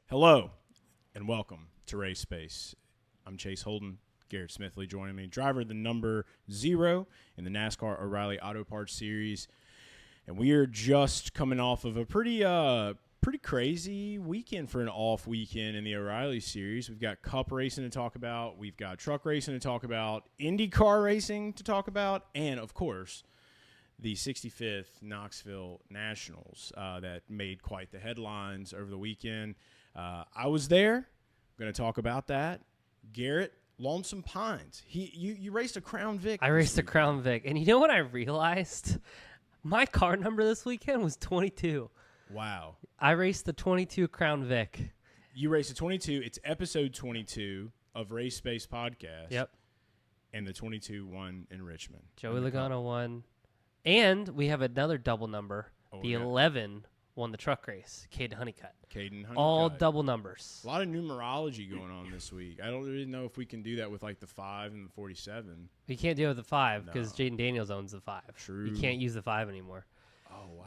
Hello, and welcome to RACESPACE. I'm Chase Holden. Garrett Smithley joining me, driver the number 0 in the NASCAR O'Reilly Auto Parts Series. And we are just coming off of a pretty crazy weekend for an off weekend in the O'Reilly Series. We've got Cup racing to talk about. We've got truck racing to talk about, IndyCar racing to talk about, and, of course, the 65th Knoxville Nationals that made quite the headlines over the weekend. I was there. I'm going to talk about that. Garrett, Lonesome Pines. You raced a Crown Vic. I raced a Crown Vic. And you know what I realized? My car number this weekend was 22. Wow. I raced the 22 Crown Vic. You raced a 22. It's episode 22 of RACESPACE podcast. Yep. And the 22 won in Richmond. Joey Logano won. And we have another double number. The 11 won the truck race. Caden Honeycutt. All double numbers. A lot of numerology going on this week. I don't really know if we can do that with like the 5 and the 47. You can't do it with the 5 because Jaden Daniels owns the 5. True. You can't use the 5 anymore. Oh, wow.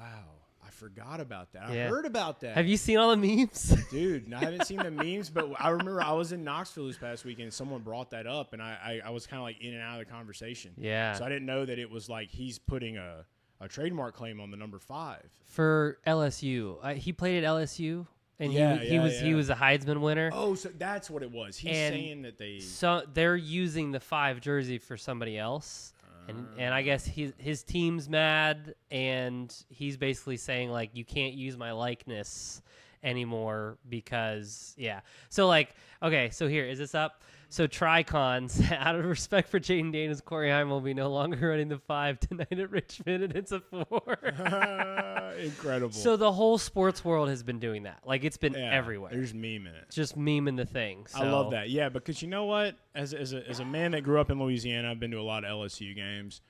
I forgot about that. Yeah. I heard about that. Have you seen all the memes? Dude, I haven't seen the memes, but I remember I was in Knoxville this past weekend and someone brought that up, and I was kind of like in and out of the conversation. Yeah. So I didn't know that it was like he's putting a trademark claim on the number 5. For LSU. He played at LSU. And he was a Heisman winner. Oh, so that's what it was. He's saying that so they're using the 5 jersey for somebody else, and I guess his team's mad, and he's basically saying like you can't use my likeness anymore because So like okay, so here is this up. So Tricons, out of respect for Jaden Daniels, Corey Heim will be no longer running the 5 tonight at Richmond, and it's a 4. Incredible. So the whole sports world has been doing that. Like, it's been everywhere. There's memeing it. Just memeing the thing. So. I love that. Yeah, because you know what? As a man that grew up in Louisiana, I've been to a lot of LSU games.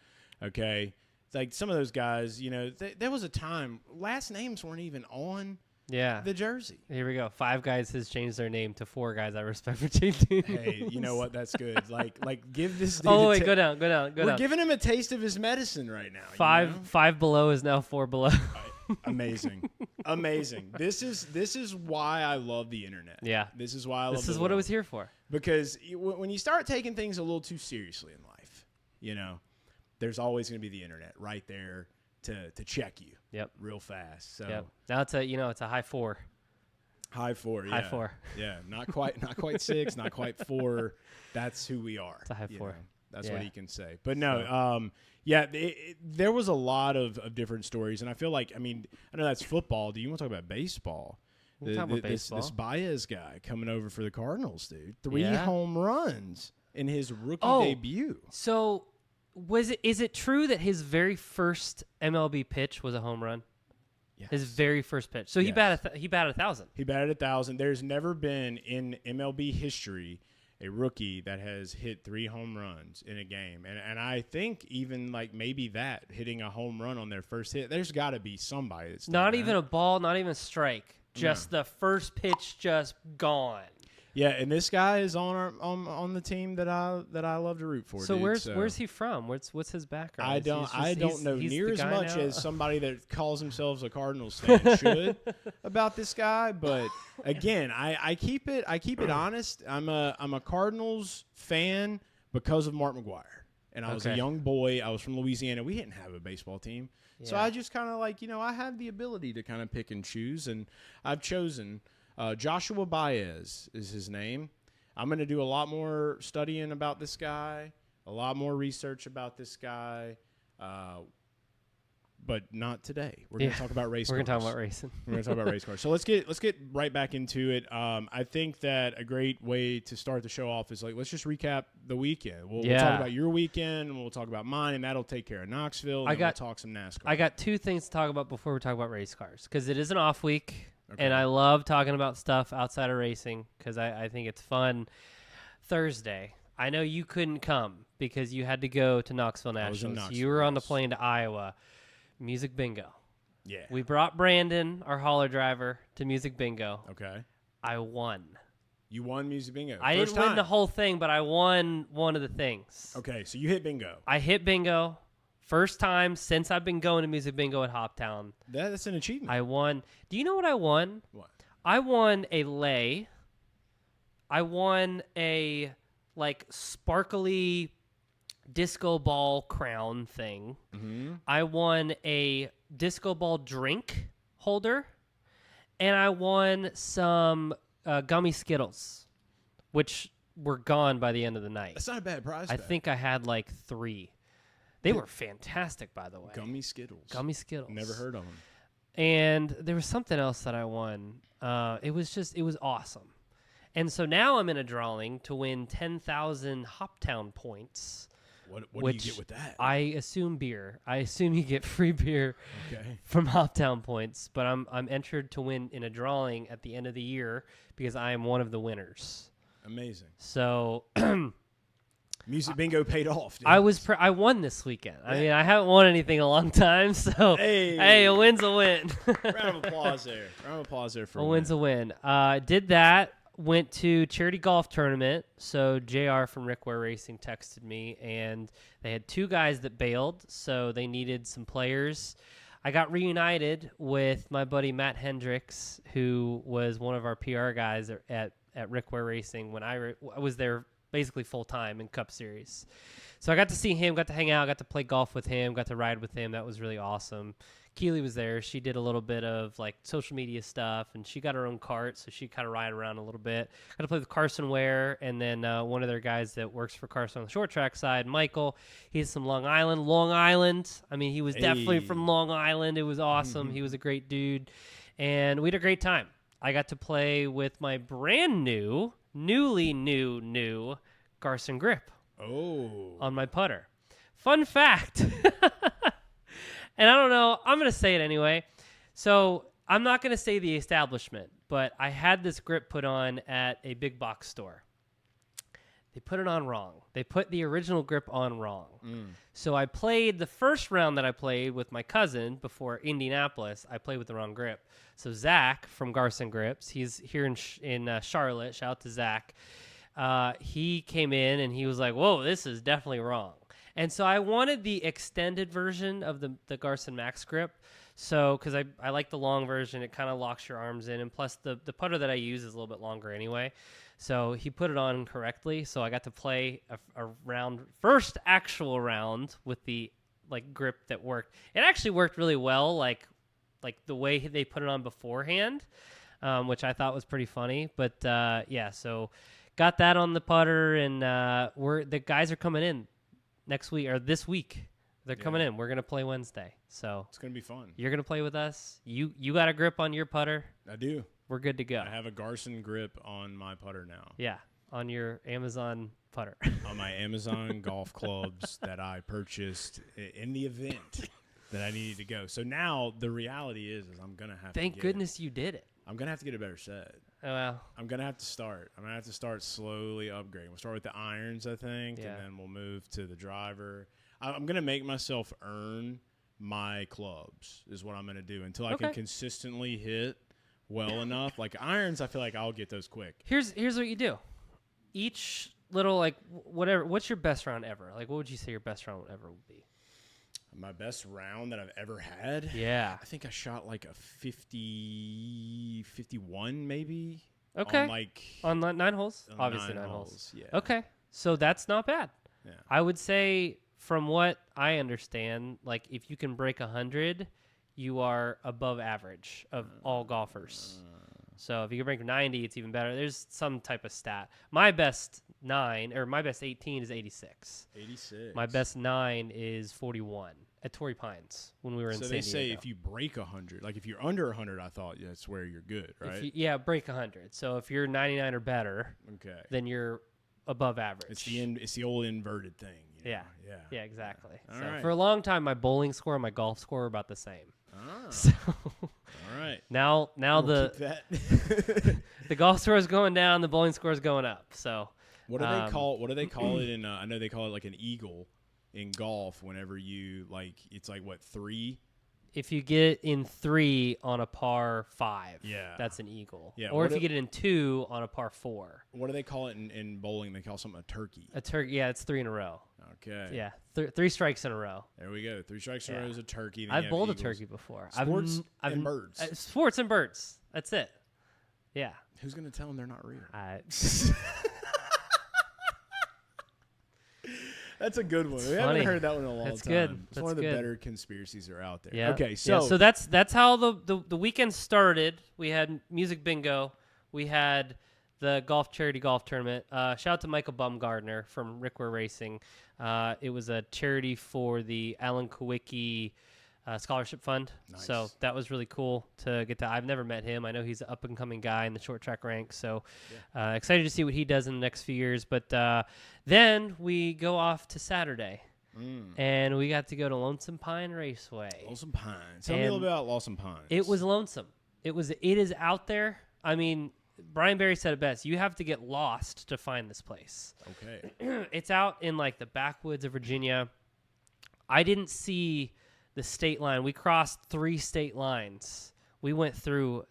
Okay? It's like some of those guys, you know, there was a time, last names weren't even on the jersey. Here we go. 5 guys has changed their name to 4 guys I respect for Jaden. Hey, you know what? That's good. Like give this dude go down. We're giving him a taste of his medicine right now. 5 below is now 4 below. Amazing. This is why I love the internet. Yeah. This is why I love This is what I was here for. Because when you start taking things a little too seriously in life, you know, there's always going to be the internet right there to check you. Yep. Real fast. So now it's a high 4. High 4, yeah. High 4. Yeah, not quite 6, not quite 4. That's who we are. It's a high 4. Know? That's what he can say. But no, there was a lot of different stories, and I feel like, I mean, I know that's football. Do you want to talk about baseball? This Baez guy coming over for the Cardinals, dude. 3 home runs in his rookie debut. So is it true that his very first MLB pitch was a home run? Yes. His very first pitch. So he batted 1,000. He batted 1,000. There's never been in MLB history a rookie that has hit 3 home runs in a game. And I think even like maybe that, hitting a home run on their first hit, there's got to be somebody that's not even a ball, not even a strike. Just the first pitch just gone. Yeah, and this guy is on the team that I love to root for. So where's he from? What's his background? I don't know near as much as somebody that calls themselves a Cardinals fan should about this guy. But again, I keep it honest. I'm a Cardinals fan because of Mark McGwire, and I was a young boy. I was from Louisiana. We didn't have a baseball team, so I just kind of like I have the ability to kind of pick and choose, and I've chosen. Joshua Baez is his name. I'm going to do a lot more studying about this guy, a lot more research about this guy, but not today. We're going to talk about race cars. We're going to talk about racing. We're going to talk about race cars. So let's get right back into it. I think that a great way to start the show off is let's just recap the weekend. We'll talk about your weekend, and we'll talk about mine, and that'll take care of Knoxville, and we'll talk some NASCAR. I got 2 things to talk about before we talk about race cars, because it is an off week. Okay. And I love talking about stuff outside of racing because I think it's fun. Thursday, I know you couldn't come because you had to go to Knoxville Nationals. You were on the plane to Iowa. Music bingo. Yeah. We brought Brandon, our hauler driver, to Music Bingo. Okay. I won. You won Music Bingo. I didn't win the whole thing, but I won one of the things. Okay, so you hit bingo. I hit bingo. First time since I've been going to Music Bingo at Hoptown. That's an achievement. I won. Do you know what I won? What? I won a lei. I won a sparkly disco ball crown thing. Mm-hmm. I won a disco ball drink holder, and I won some gummy Skittles, which were gone by the end of the night. That's not a bad prize. I think I had 3. They were fantastic, by the way. Gummy Skittles. Gummy Skittles. Never heard of them. And there was something else that I won. It was awesome. And so now I'm in a drawing to win 10,000 Hoptown points. What do you get with that? I assume beer. I assume you get free beer from Hoptown points. But I'm entered to win in a drawing at the end of the year because I am one of the winners. Amazing. So Music bingo paid off. Dude. I won this weekend. I mean, I haven't won anything in a long time, so hey, a win's a win. Round of applause there. Round of applause there for a win's a win. Did that. Went to charity golf tournament. So JR from Rickware Racing texted me, and they had 2 guys that bailed, so they needed some players. I got reunited with my buddy Matt Hendricks, who was one of our PR guys at Rickware Racing when I was there basically full time in Cup Series. So I got to see him, got to hang out, got to play golf with him, got to ride with him. That was really awesome. Keely was there. She did a little bit of social media stuff, and she got her own cart, so she kind of ride around a little bit. Got to play with Carson Ware, and then one of their guys that works for Carson on the short track side, Michael. He's from Long Island. I mean, he was definitely from Long Island. It was awesome. He was a great dude, and we had a great time. I got to play with my brand newly new Garson grip on my putter. Fun fact. And I don't know, I'm going to say it anyway. So I'm not going to say the establishment, but I had this grip put on at a big box store. They put it on wrong. They put the original grip on wrong. So I played the first round that I played with my cousin before Indianapolis. I played with the wrong grip. So Zach from Garson Grips, he's here in Charlotte. Shout out to Zach. He came in and he was like, whoa, this is definitely wrong. And so I wanted the extended version of the Garson Max grip. So, because I like the long version, it kind of locks your arms in. And plus, the putter that I use is a little bit longer anyway. So he put it on correctly. So I got to play a round, first actual round with the grip that worked. It actually worked really well, like the way they put it on beforehand, which I thought was pretty funny. But yeah, so got that on the putter, and the guys are coming in next week or this week. They're coming in. We're gonna play Wednesday, so it's gonna be fun. You're gonna play with us. You got a grip on your putter. I do. We're good to go. I have a Garson grip on my putter now. Yeah, on your Amazon putter. On my Amazon golf clubs that I purchased in the event that I needed to go. So now the reality is I'm gonna have. Thank goodness you did it. I'm gonna have to get a better set. Oh, well. I'm gonna have to start. I'm gonna have to start slowly upgrading. We'll start with the irons, I think, and then we'll move to the driver. I'm gonna make myself earn my clubs. Is what I'm gonna do until I can consistently hit well enough. Like irons, I feel like I'll get those quick. Here's what you do. Each little whatever. What's your best round ever? What would you say your best round ever would be? My best round that I've ever had? Yeah. I think I shot a 50, 51 maybe. Okay. On 9 holes? Obviously 9 holes. Yeah. Okay. So that's not bad. Yeah. I would say from what I understand, if you can break 100, you are above average of all golfers. So if you can break 90, it's even better. There's some type of stat. My best 18 is 86. 86. My best 9 is 41 at Torrey Pines when we were in San Diego. So they say if you break 100, if you're under 100, I thought that's where you're good, right? Break 100. So if you're 99 or better, then you're above average. It's the old inverted thing. You know? Yeah, exactly. All so right. For a long time, my bowling score and my golf score were about the same. Oh. So all right. Now we'll the golf score is going down, the bowling score is going up. So what do they call it in? I know they call it an eagle in golf. Whenever you it's 3. If you get in 3 on a par 5, that's an eagle. Yeah. Or if you get it in 2 on a par 4. What do they call it in bowling? They call something a turkey. A turkey, yeah, it's 3 in a row. Okay. Yeah, 3 strikes in a row. There we go. 3 strikes in a row is a turkey. I've bowled a turkey before. Sports and birds. Sports and birds. That's it. Yeah. Who's going to tell them they're not real? That's a good one. We haven't heard that one in a long time. Good. It's one of the better conspiracies that are out there. Yeah. Okay, so that's how the weekend started. We had music bingo. We had the charity golf tournament. Shout out to Michael Bumgardner from Rickware Racing. It was a charity for the Alan Kowicki scholarship fund. Nice. So that was really cool to get to. I've never met him. I know he's an up and coming guy in the short track ranks. So excited to see what he does in the next few years. But then we go off to Saturday. And we got to go to Lonesome Pine Raceway. Lonesome Pine. Tell me a little bit about Lonesome Pine. It was lonesome. It is out there. I mean, Brian Barry said it best. You have to get lost to find this place. Okay. It's out in like the backwoods of Virginia. I didn't see the state line. We crossed 3 state lines. We went through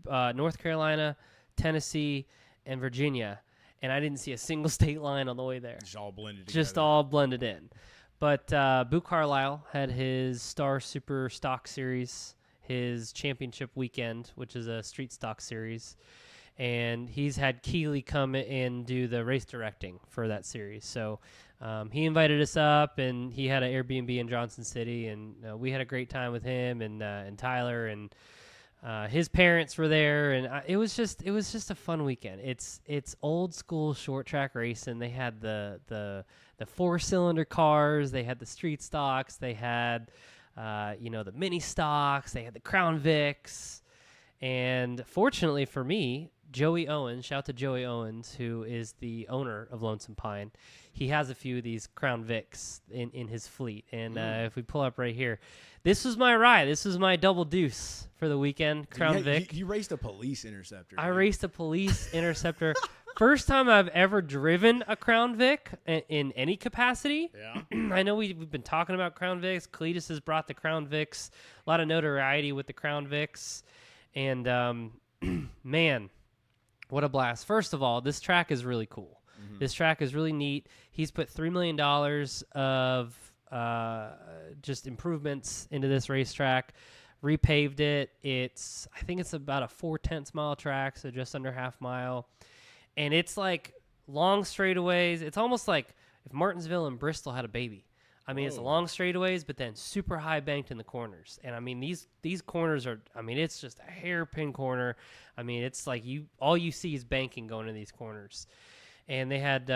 North Carolina, Tennessee, and Virginia, and I didn't see a single state line on the way there. Just all blended together. Just all blended in. But Boo Carlisle had his Star Super Stock Series, his championship weekend, which is a street stock series. And he's had Keeley come and do the race directing for that series. So he invited us up, and he had an Airbnb in Johnson City, and we had a great time with him and Tyler, and his parents were there, and it was just a fun weekend. It's old school short track racing. They had the 4-cylinder cars, they had the street stocks, they had the mini stocks, they had the Crown Vics, and fortunately for me, Joey Owens, shout out to Joey Owens, who is the owner of Lonesome Pine. He has a few of these Crown Vics in his fleet. And if we pull up right here, this was my ride. This was my double deuce for the weekend, Crown Vic. You raced a police interceptor. I raced a police interceptor. First time I've ever driven a Crown Vic in any capacity. Yeah. I know we've been talking about Crown Vics. Cletus has brought the Crown Vics. A lot of notoriety with the Crown Vics. And, man, what a blast. First of all, this track is really cool. Mm-hmm. This track is really neat. He's put $3 million of just improvements into this racetrack, repaved it. I think it's about a 4/10 mile track, so just under half mile. And it's like long straightaways. It's almost like if Martinsville and Bristol had a baby. I mean, It's long straightaways, but then super high banked in the corners. And I mean, these corners are, it's just a hairpin corner. I mean, it's like all you see is banking going in these corners. And they had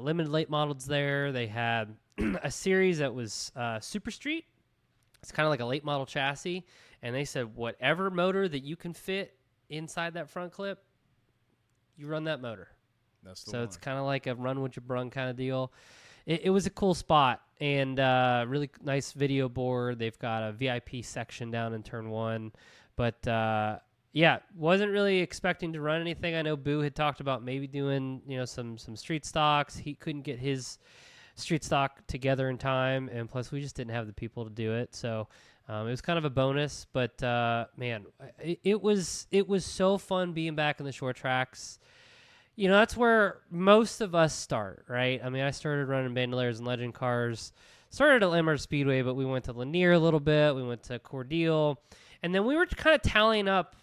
limited late models there. They had a series that was Super Street. It's kind of like a late model chassis. And they said, whatever motor that you can fit inside that front clip, you run that motor. That's the so one. It's kind of like a run what you brung kind of deal. It was a cool spot, and really nice video board. They've got a VIP section down in turn 1. But, wasn't really expecting to run anything. I know Boo had talked about maybe doing, some street stocks. He couldn't get his street stock together in time, and plus we just didn't have the people to do it. So it was kind of a bonus. But, man, it was so fun being back in the short tracks. That's where most of us start, right? I mean, I started running Bandoliers and Legend cars, started at Lamar Speedway, but we went to Lanier a little bit. We went to Cordele. And then we were kind of tallying up,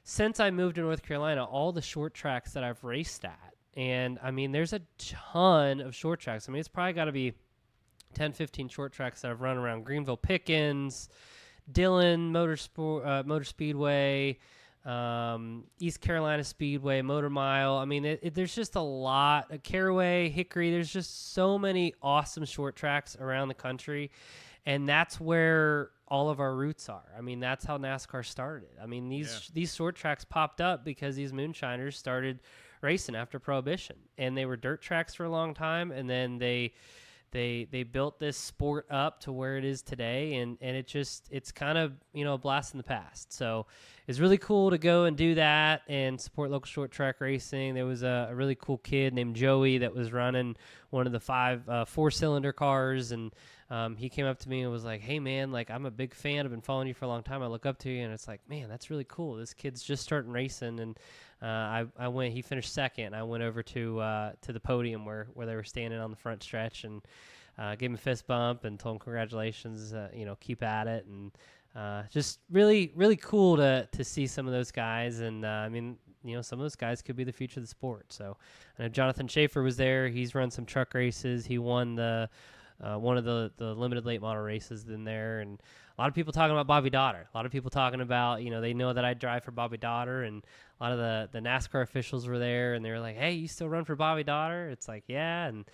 since I moved to North Carolina, all the short tracks that I've raced at. And, I mean, there's a ton of short tracks. I mean, it's probably got to be 10, 15 short tracks that I've run around Greenville Pickens, Dillon Motor Speedway, East Carolina Speedway, Motor Mile. I mean, there's just a lot. Caraway, Hickory, there's just so many awesome short tracks around the country, and that's where all of our roots are. I mean, that's how NASCAR started. I mean, these short tracks popped up because these moonshiners started racing after Prohibition, and they were dirt tracks for a long time, and then they built this sport up to where it is today, and it's kind of, a blast in the past. So it's really cool to go and do that and support local short track racing. There was a really cool kid named Joey that was running one of the 4-cylinder cars, and he came up to me and was like, "Hey man, like, I'm a big fan. I've been following you for a long time. I look up to you." And it's like, man, that's really cool. This kid's just starting racing. And he finished second. I went over to the podium where they were standing on the front stretch, and gave him a fist bump and told him congratulations, keep at it. And just really, really cool to see some of those guys. And I mean, some of those guys could be the future of the sport. So I know Jonathan Schaefer was there. He's run some truck races. He won the one of the limited late model races in there. And a lot of people talking about Bobby Dotter. A lot of people talking about, they know that I drive for Bobby Dotter. And a lot of the NASCAR officials were there, and they were like, hey, you still run for Bobby Dotter? It's like, yeah. And,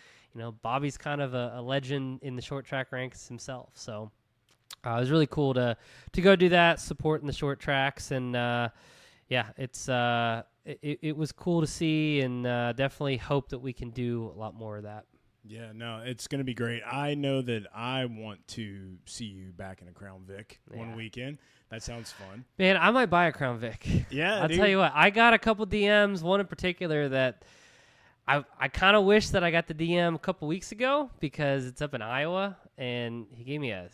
Bobby's kind of a legend in the short track ranks himself. So it was really cool to go do that, supporting the short tracks. And, it was cool to see, and definitely hope that we can do a lot more of that. Yeah, no, it's going to be great. I know that I want to see you back in a Crown Vic one weekend. That sounds fun. Man, I might buy a Crown Vic. Yeah, I'll tell you what. I got a couple DMs, one in particular that I kind of wish that I got the DM a couple weeks ago because it's up in Iowa, and he gave me a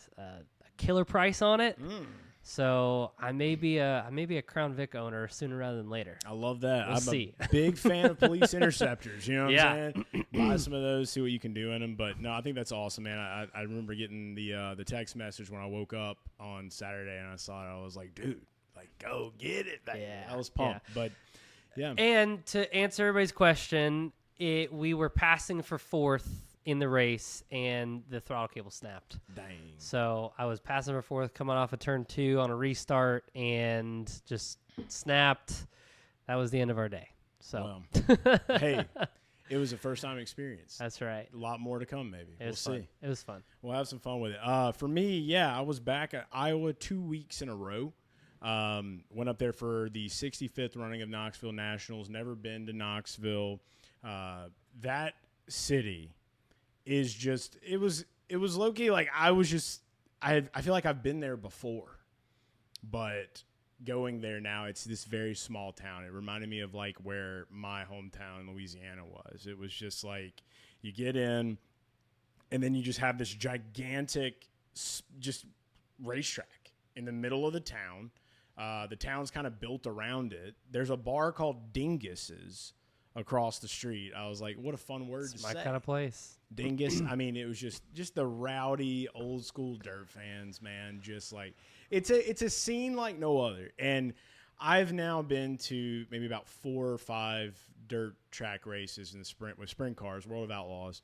killer price on it. So I may be a Crown Vic owner sooner rather than later. I love that. We'll see. A big fan of police interceptors. You know what I'm saying? Buy some of those, see what you can do in them. But no, I think that's awesome, man. I remember getting the text message when I woke up on Saturday and I saw it. I was like, dude, go get it. I was pumped. But yeah. And to answer everybody's question, we were passing for fourth in the race, and the throttle cable snapped. Dang. So I was passing for fourth, coming off of turn 2 on a restart, and just snapped. That was the end of our day. So, hey, it was a first-time experience. That's right. A lot more to come, maybe. We'll see. It was fun. We'll have some fun with it. For me, I was back at Iowa 2 weeks in a row. Went up there for the 65th running of Knoxville Nationals. Never been to Knoxville. That city is just it was low-key like I feel like I've been there before, but going there now, it's this very small town. It reminded me of like where my hometown in Louisiana was. It was just like you get in and then you just have this gigantic just racetrack in the middle of the town. The town's kind of built around it. There's a bar called Dingus's across the street. I was like, what a fun word to say. My kind of place. Dingus. I mean, it was just the rowdy old school dirt fans, man. Just like it's a scene like no other. And I've now been to maybe about 4 or 5 dirt track races in the sprint with sprint cars, World of Outlaws,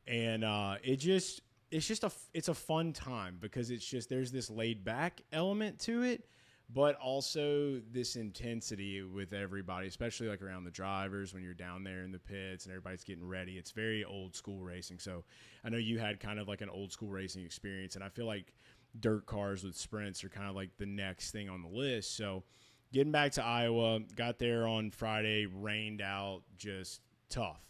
and it's a fun time because it's just there's this laid back element to it, but also this intensity with everybody, especially like around the drivers when you're down there in the pits and everybody's getting ready. It's very old school racing. So I know you had kind of like an old school racing experience, and I feel like dirt cars with sprints are kind of like the next thing on the list. So getting back to Iowa, got there on Friday, rained out, just tough.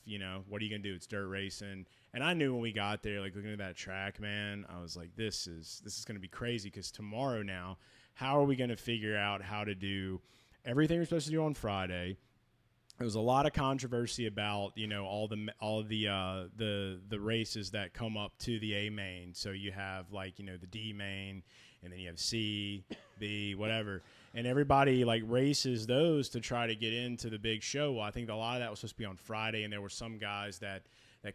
What are you going to do? It's dirt racing. And I knew when we got there, like looking at that track, man, I was like, this is going to be crazy because tomorrow now, how are we going to figure out how to do everything we're supposed to do on Friday? There was a lot of controversy about, all the races that come up to the A main. So you have like, the D main, and then you have C, B, whatever. And everybody like races those to try to get into the big show. Well, I think a lot of that was supposed to be on Friday, and there were some guys that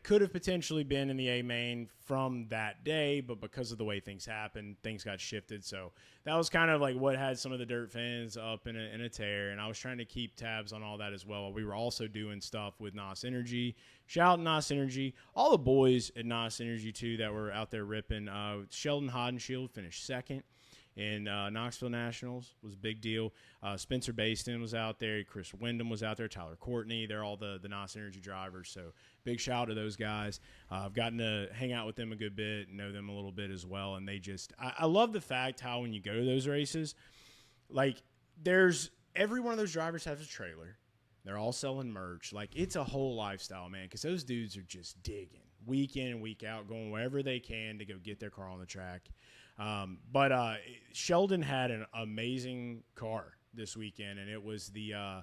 could have potentially been in the A main from that day, but because of the way things happened, things got shifted. So that was kind of like what had some of the dirt fans up in a tear, and I was trying to keep tabs on all that as well. We were also doing stuff with NOS Energy. Shout out NOS Energy. All the boys at NOS Energy, too, that were out there ripping. Sheldon Haudenschild finished second in Knoxville Nationals. Was a big deal. Spencer Baston was out there. Chris Wyndham was out there. Tyler Courtney. They're all the NOS Energy drivers. So big shout out to those guys. I've gotten to hang out with them a good bit, know them a little bit as well. And they just I love the fact how when you go to those races, like there's every one of those drivers has a trailer. They're all selling merch. Like it's a whole lifestyle, man, because those dudes are just digging week in and week out, going wherever they can to go get their car on the track. But Sheldon had an amazing car this weekend, and it was the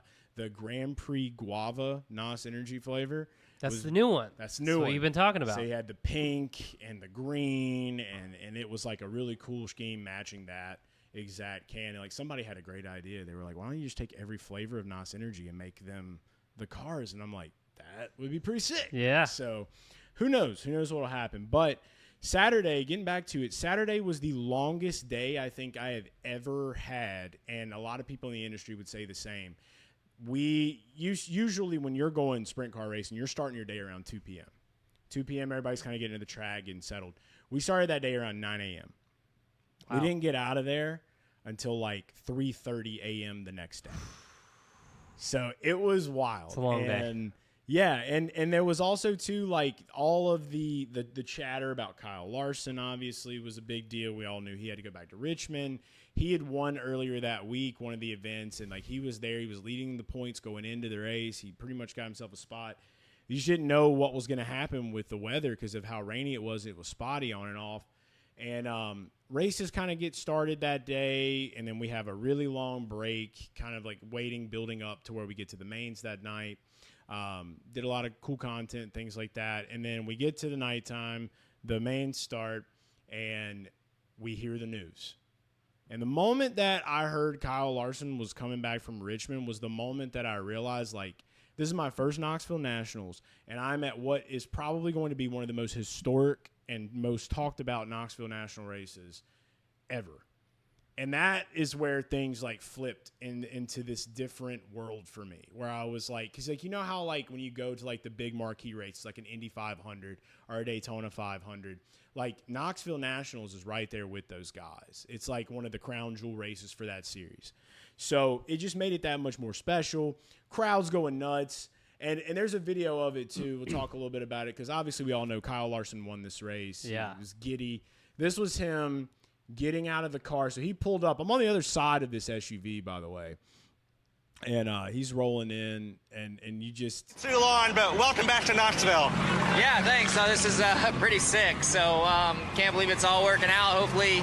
Grand Prix Guava NOS Energy flavor. That's the new one. That's the new one. What you've been talking about. So he had the pink and the green, and it was like a really cool scheme matching that exact can. And like somebody had a great idea. They were like, why don't you just take every flavor of NOS Energy and make them the cars? And I'm like, that would be pretty sick. Yeah. So who knows? Who knows what will happen? But Saturday, getting back to it, Saturday was the longest day I think I have ever had, and a lot of people in the industry would say the same. We usually, when you're going sprint car racing, you're starting your day around 2 p.m. 2 p.m., everybody's kind of getting into the track, getting settled. We started that day around 9 a.m. Wow. We didn't get out of there until like 3:30 a.m. the next day. So it was wild. It's a long day. Yeah, and there was also, too, like, all of the chatter about Kyle Larson, obviously, was a big deal. We all knew he had to go back to Richmond. He had won earlier that week, one of the events, and, like, he was there. He was leading the points going into the race. He pretty much got himself a spot. You just didn't know what was going to happen with the weather because of how rainy it was. It was spotty on and off. And races kind of get started that day, and then we have a really long break, kind of like waiting, building up to where we get to the mains that night. Did a lot of cool content, things like that. And then we get to the nighttime, the mains start, and we hear the news. And the moment that I heard Kyle Larson was coming back from Richmond was the moment that I realized, like, this is my first Knoxville Nationals, and I'm at what is probably going to be one of the most historic and most talked about Knoxville National races ever. And that is where things, like, flipped into this different world for me, where I was like, because, like, you know how, like, when you go to, like, the big marquee races, like an Indy 500 or a Daytona 500, like, Knoxville Nationals is right there with those guys. It's, like, one of the crown jewel races for that series. So it just made it that much more special. Crowds going nuts. And there's a video of it, too. We'll talk a little bit about it, because obviously we all know Kyle Larson won this race. Yeah. He was giddy. This was him getting out of the car. So he pulled up. I'm on the other side of this SUV, by the way. And he's rolling in, and you just... Too long, but welcome back to Knoxville. Yeah, thanks. This is pretty sick, so can't believe it's all working out. Hopefully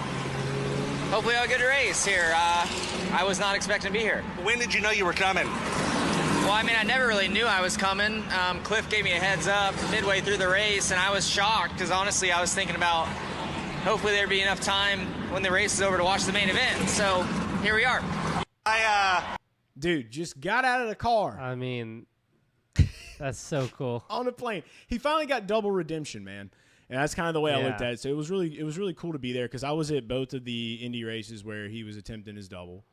I'll get a race here. I was not expecting to be here. When did you know you were coming? Well, I mean, I never really knew I was coming. Cliff gave me a heads up midway through the race, and I was shocked, because honestly I was thinking about hopefully there'd be enough time when the race is over to watch the main event. So here we are. Dude, just got out of the car. I mean, that's so cool. On the plane. He finally got double redemption, man. And that's kind of the way I looked at it. So it was really cool to be there, because I was at both of the Indy races where he was attempting his double,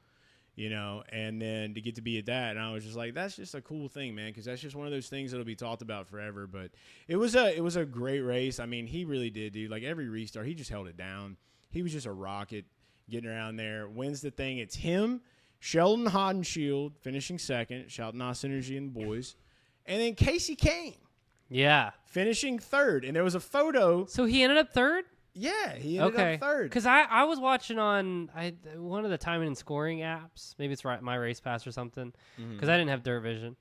you know, and then to get to be at that, and I was just like, that's just a cool thing, man, because that's just one of those things that'll be talked about forever. But it was a great race. I mean, he really did, dude. Like, every restart, he just held it down. He was just a rocket getting around there. Wins the thing. It's him, Sheldon Haudenschild finishing second, shout NOS Energy and the boys, and then Kasey. Yeah. Finishing third. And there was a photo. So he ended up third? Yeah, he ended up third. Because I was watching on one of the timing and scoring apps. Maybe it's my Race Pass or something. Because I didn't have Dirt Vision.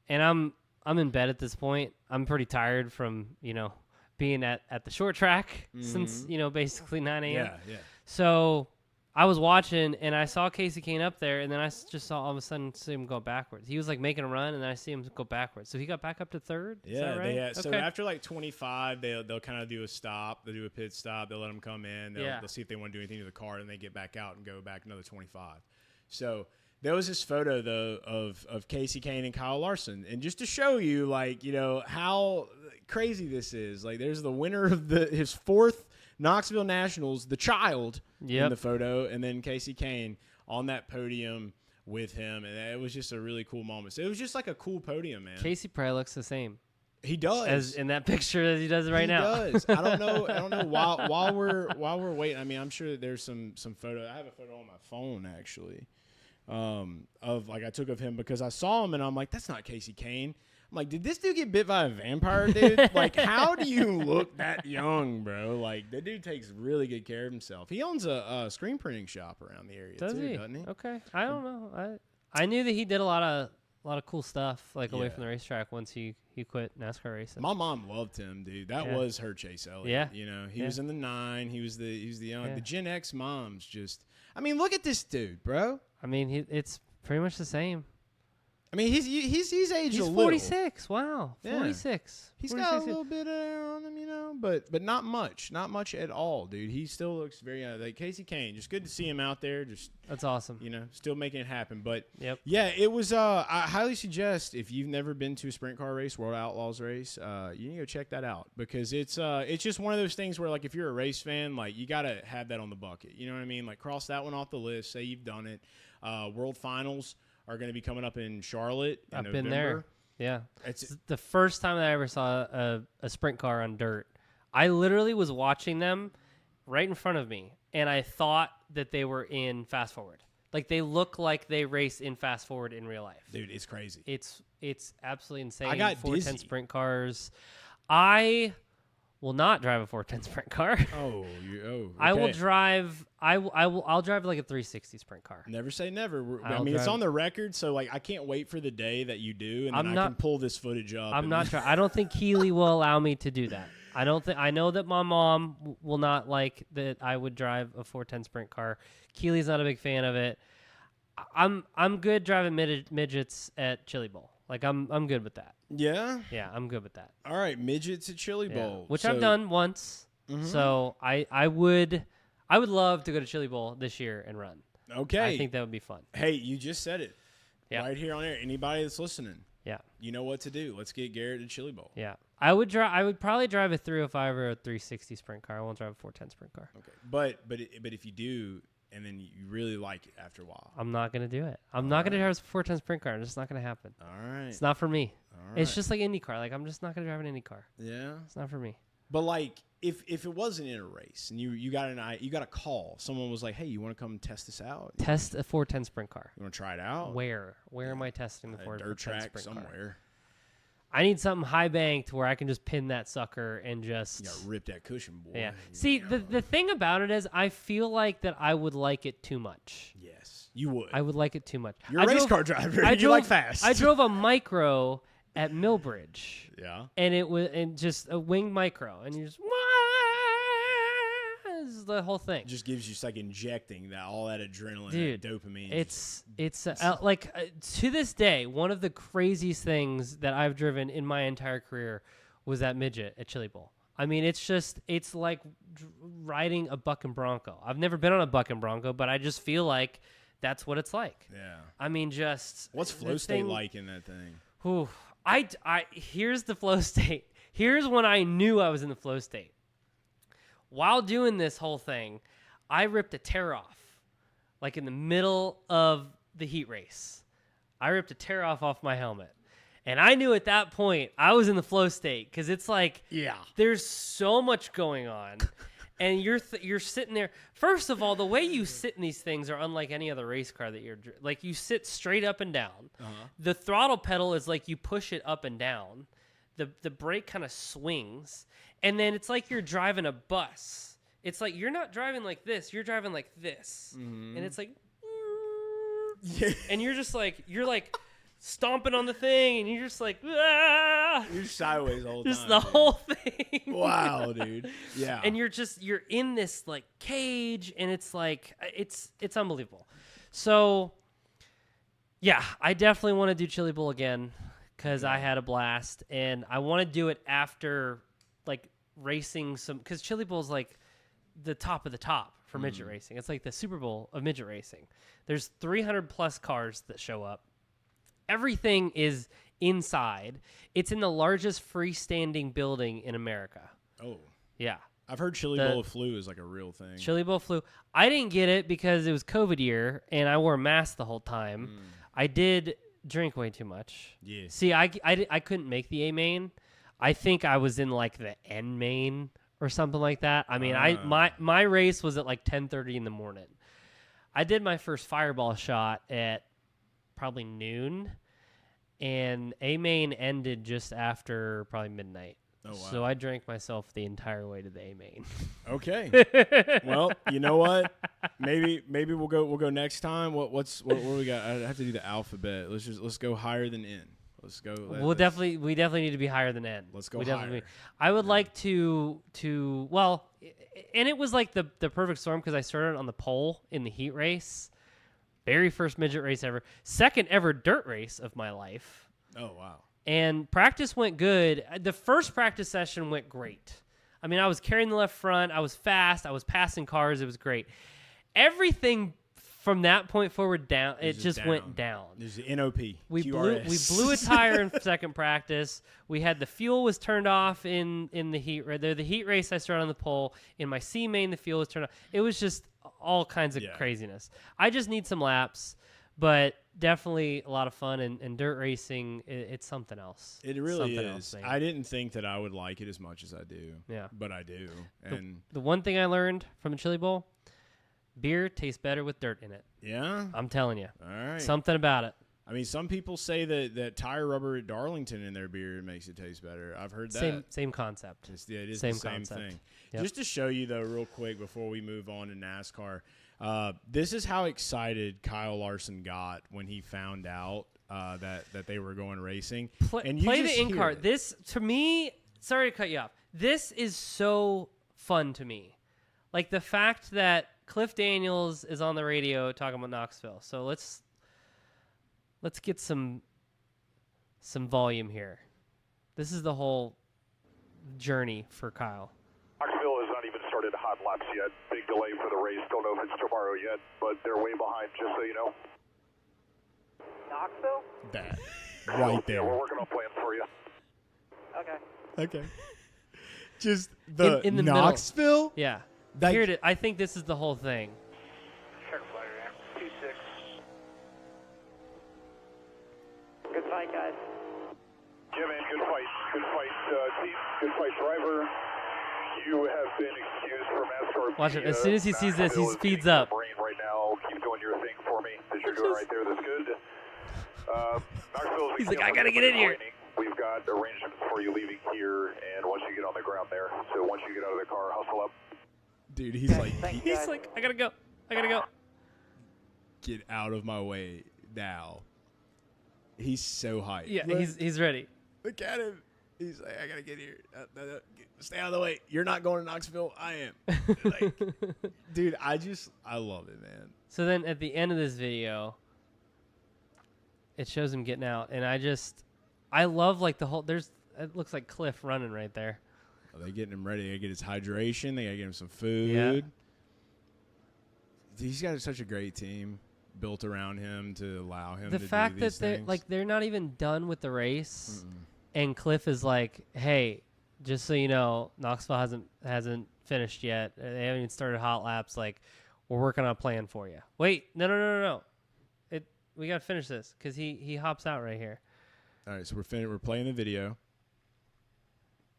And I'm in bed at this point. I'm pretty tired from, you know, being at the short track since, you know, basically 9 a.m. Yeah. So I was watching, and I saw Kasey up there, and then I just saw all of a sudden see him go backwards. He was like making a run, and then I see him go backwards. So he got back up to third? Yeah, is that right? So after like 25, they'll kind of do a stop. They'll do a pit stop. They'll let them come in. They'll see if they want to do anything to the car, and they get back out and go back another 25. So there was this photo, though, of Kasey and Kyle Larson. And just to show you, like, you know, how crazy this is. Like, there's the winner of his fourth Knoxville Nationals, the child, in the photo, and then Kasey on that podium with him, and it was just a really cool moment. So it was just like a cool podium, man. Kasey probably looks the same. He does, as in that picture as he does right now. He does. I don't know. While we're waiting, I mean, I'm sure that there's some photo. I have a photo on my phone actually, of like I took of him because I saw him and I'm like, that's not Kasey. I'm like, did this dude get bit by a vampire, dude? Like, how do you look that young, bro? Like, the dude takes really good care of himself. He owns a screen printing shop around the area, doesn't he? Okay. I don't know. I knew that he did a lot of cool stuff, like away from the racetrack once he quit NASCAR racing. My mom loved him, dude. That was her Chase Elliott. Yeah. You know, he was in the 9. He was the young. The Gen X moms just, I mean, look at this dude, bro. I mean, it's pretty much the same. I mean, he's aged He's a little. 46. Wow, Yeah. 46. He's 46 got a little bit of hair on him, but not much at all, dude. He still looks very like Kasey Kahne. Just good to see him out there. Just That's awesome. Still making it happen. But Yep. yeah, it was. I highly suggest if you've never been to a sprint car race, World Outlaws race, you need to go check that out because it's just one of those things where like if you're a race fan, like you gotta have that on the bucket. You know what I mean? Like cross that one off the list. Say you've done it. World Finals are going to be coming up in Charlotte in November. Been there. Yeah. It's the first time that I ever saw a sprint car on dirt. I literally was watching them right in front of me, and I thought that they were in Fast Forward. Like, they look like they race in Fast Forward in real life. Dude, it's crazy. It's absolutely insane. I got 410 dizzy. sprint cars. I will not drive a 410 sprint car. Okay. I will drive. I'll drive like a 360 sprint car. Never say never. I I'll mean, it's drive- on the record, so like I can't wait for the day that you do, and I'm then I not- can pull this footage up. I'm and- not sure. I don't think Keeley will allow me to do that. I don't think. I know that my mom will not like that I would drive a 410 sprint car. Keeley's not a big fan of it. I'm good driving midgets at Chili Bowl. Like I'm good with that. Yeah. Yeah, I'm good with that. All right, midgets at Chili Yeah. Bowl, Which So- I've done once. Mhm. So I would love to go to Chili Bowl this year and run. Okay. I think that would be fun. Hey, you just said it. Yeah. Right here on air. Anybody that's listening, Yeah. you know what to do. Let's get Garrett to Chili Bowl. Yeah. I would probably drive a 305 or a 360 sprint car. I won't drive a 410 sprint car. Okay. But if you do, and then you really like it after a while. I'm not going to do it. I'm not going to drive a 410 sprint car. It's just not going to happen. All right. It's not for me. All right. It's just like IndyCar. Like, I'm just not going to drive an IndyCar. Yeah. It's not for me. But like, if it wasn't in a race and you got a call, someone was like, "Hey, you want to come test this out? Test a 410 sprint car. You want to try it out? Where am I testing the A 410 dirt track sprint car? somewhere. I need something high banked where I can just pin that sucker and just You got to rip that cushion, boy. yeah. See, the thing about it is, I feel like that I would like it too much. Yes, you would. I would like it too much. You're a race car driver. I You drove, like fast. I drove a micro at Millbridge, Yeah. and it was just a wing micro, and you just this is the whole thing. It just gives you like injecting all that adrenaline, Dude, that dopamine. It's like to this day, one of the craziest things that I've driven in my entire career was that midget at Chili Bowl. I mean, it's like riding a bucking bronco. I've never been on a bucking bronco, but I just feel like that's what it's like. yeah. I mean, just What's flow the state thing- like in that thing? Whew, here's the flow state. Here's when I knew I was in the flow state. While doing this whole thing, I ripped a tear off, like in the middle of the heat race. I ripped a tear off my helmet. And I knew at that point I was in the flow state because it's like, Yeah. there's so much going on. And you're sitting there. First of all, the way you sit in these things are unlike any other race car that like you sit straight up and down. The throttle pedal is like you push it up and down. The brake kind of swings, and then it's like you're driving a bus. It's like you're not driving like this. You're driving like this, and it's like, and you're like stomping on the thing, and you're just like, ah! You're sideways the whole time. Just the whole thing. Wow, dude. Yeah. And you're in this like cage, and it's like it's unbelievable. So yeah, I definitely want to do Chili Bowl again because I had a blast, and I want to do it after like racing some, because Chili Bowl's like the top of the top for midget racing. It's like the Super Bowl of midget racing. There's 300 plus cars that show up. Everything is inside. It's in the largest freestanding building in America. Oh. Yeah. I've heard Chili Bowl of flu is like a real thing. Chili Bowl flu. I didn't get it because it was COVID year and I wore a mask the whole time. I did drink way too much. Yeah. See, I couldn't make the A main. I think I was in like the N main or something like that. I mean, my race was at like 10:30 in the morning. I did my first fireball shot at probably noon, and A main ended just after probably midnight. Oh, wow. So I drank myself the entire way to the A main. Okay. Well, you know what? Maybe we'll go next time. What we got? I have to do the alphabet. Let's go higher than N. Let's go. We definitely need to be higher than N. Let's go we higher. Definitely, I would like to and it was like the perfect storm because I started on the pole in the heat race, Very first midget race ever. Second ever dirt race of my life. Oh, wow. And practice went good. The first practice session went great. I mean, I was carrying the left front. I was fast. I was passing cars. It was great. Everything from that point forward down, it just went down. There's the NOP. We blew a tire in second practice. We had the fuel was turned off in the heat. The heat race, I started on the pole. In my C main, the fuel was turned off. It was just all kinds of craziness. I just need some laps, but definitely a lot of fun. And dirt racing, it's something else. It really something is. else, I didn't think that I would like it as much as I do. Yeah. But I do. And the one thing I learned from the Chili Bowl, beer tastes better with dirt in it. yeah. I'm telling you. All right. Something about it. I mean, some people say that tire rubber at Darlington in their beer makes it taste better. I've heard that. Same concept. It is same the same concept. thing. Yep. Just to show you, though, real quick before we move on to NASCAR, this is how excited Kyle Larson got when he found out that they were going racing. And Play the in-car. This, to me, sorry to cut you off. This is so fun to me. Like the fact that Cliff Daniels is on the radio talking about Knoxville. So let's get some volume here. This is the whole journey for Kyle. Knoxville has not even started hot laps yet. Big delay for the race. Don't know if it's tomorrow yet, but they're way behind, just so you know. Knoxville? That right there. Yeah, we're working on plans for you. Okay. Okay. Just the in the Knoxville? Middle. Yeah. Like, Here I think this is the whole thing. Check flight ramp. 26. Good fight, guys. Yeah, man, good fight. Good fight, team. Good fight, driver. You have been excused from NASCAR. Watch it. As soon as he sees this, he speeds up. Brain right now. Keep doing your thing for me that you're doing right there. That's good. Knoxville's He's like, I gotta get in here. We've got arrangements for you leaving here, and once you get on the ground there. So once you get out of the car, hustle up. dude, he's like, He's like, I gotta go. I gotta go. get out of my way now. He's so hyped. Yeah, Look, he's ready. look at him. He's like, I gotta get here. Stay out of the way. You're not going to Knoxville. I am. Like, dude, I love it, man. So then at the end of this video, it shows him getting out, and I love like the whole. It looks like Cliff running right there. Oh, they getting him ready. They gotta get his hydration. They gotta get him some food. Yeah. He's got such a great team built around him to allow him. The to fact do that these they're things. like they're not even done with the race, and Cliff is like, "Hey, just so you know, Knoxville hasn't finished yet. They haven't even started hot laps. Like, we're working on a plan for you. Wait, no. We gotta finish this because he hops out right here. All right, so we're playing the video.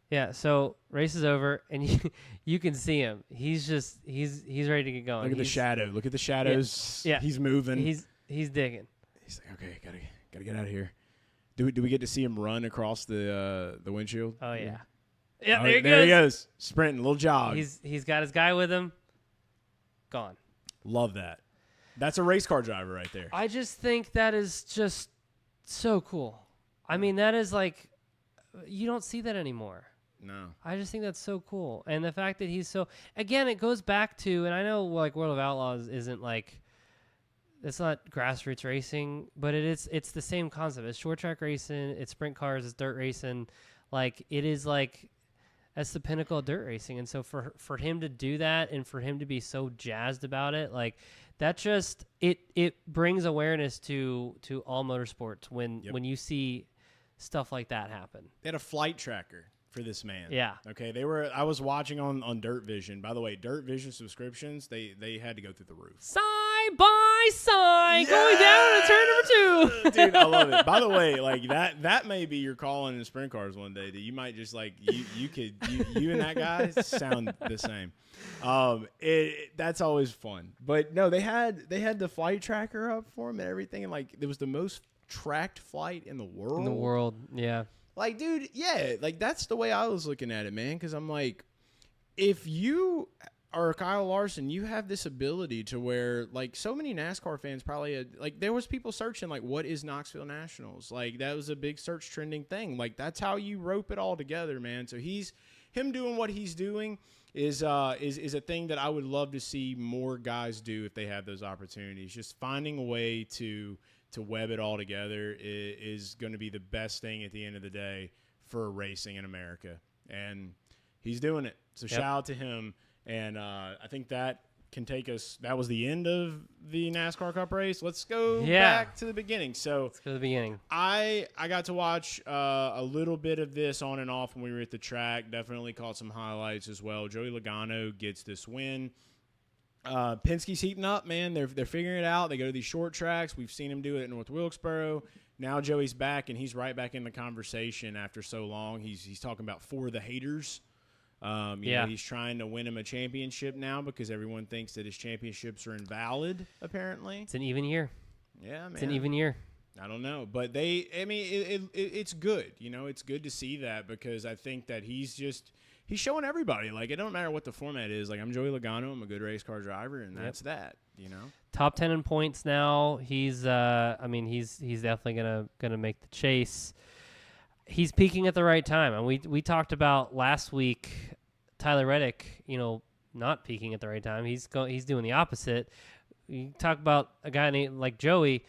Yeah. So race is over, and you can see him. He's ready to get going. Look at the shadow. Look at the shadows. Yeah. He's moving. He's digging. He's like, okay, gotta get out of here. Do we get to see him run across the windshield? Oh yeah. Yeah, Oh, there he goes. goes. Sprinting, little jog. He's got his guy with him. Gone. Love that. That's a race car driver right there. I just think that is just so cool. I mean, that is like, you don't see that anymore. No. I just think that's so cool. And the fact that he's so, again, it goes back to, and I know like World of Outlaws isn't like, it's not grassroots racing, but it's the same concept. It's short track racing, it's sprint cars, it's dirt racing. Like, it is like, that's the pinnacle of dirt racing. And so for him to do that and for him to be so jazzed about it, like, that just it brings awareness to all motorsports when you see stuff like that happen. They had a flight tracker for this man. Yeah. Okay. I was watching on Dirt Vision. By the way, Dirt Vision subscriptions, they had to go through the roof. Side by side, going down to turn number 2. Dude, I love it. By the way, like that may be your calling in sprint cars one day. That you might just like you and that guy sound the same. That's always fun. But no, they had the flight tracker up for him and everything, and like it was the most tracked flight in the world. In the world, yeah. Like, dude, yeah, like that's the way I was looking at it, man. Because I'm like, if you are Kyle Larson, you have this ability to where, like, so many NASCAR fans probably had, like, there was people searching, like, what is Knoxville Nationals? Like, that was a big search trending thing. Like, that's how you rope it all together, man. So him doing what he's doing, is a thing that I would love to see more guys do if they have those opportunities. Just finding a way to web it all together is going to be the best thing at the end of the day for racing in America. And he's doing it. So shout out to him. And I think that can take us – that was the end of the NASCAR Cup race. Let's go back to the beginning. So let's go to the beginning. I got to watch a little bit of this on and off when we were at the track. Definitely caught some highlights as well. Joey Logano gets this win. Penske's heating up, man. They're figuring it out. They go to these short tracks. We've seen him do it at North Wilkesboro. Now Joey's back, and he's right back in the conversation after so long. He's talking about for the haters. You know, he's trying to win him a championship now because everyone thinks that his championships are invalid, apparently. It's an even year. Yeah, man. It's an even year. I don't know. But it's good. You know, it's good to see that because I think that he's showing everybody. Like, it don't matter what the format is. Like, I'm Joey Logano. I'm a good race car driver, and that's that, you know. Top 10 in points now. He's he's definitely gonna make the chase. He's peaking at the right time. And we talked about last week Tyler Reddick, you know, not peaking at the right time. He's doing the opposite. You talk about a guy named like Joey,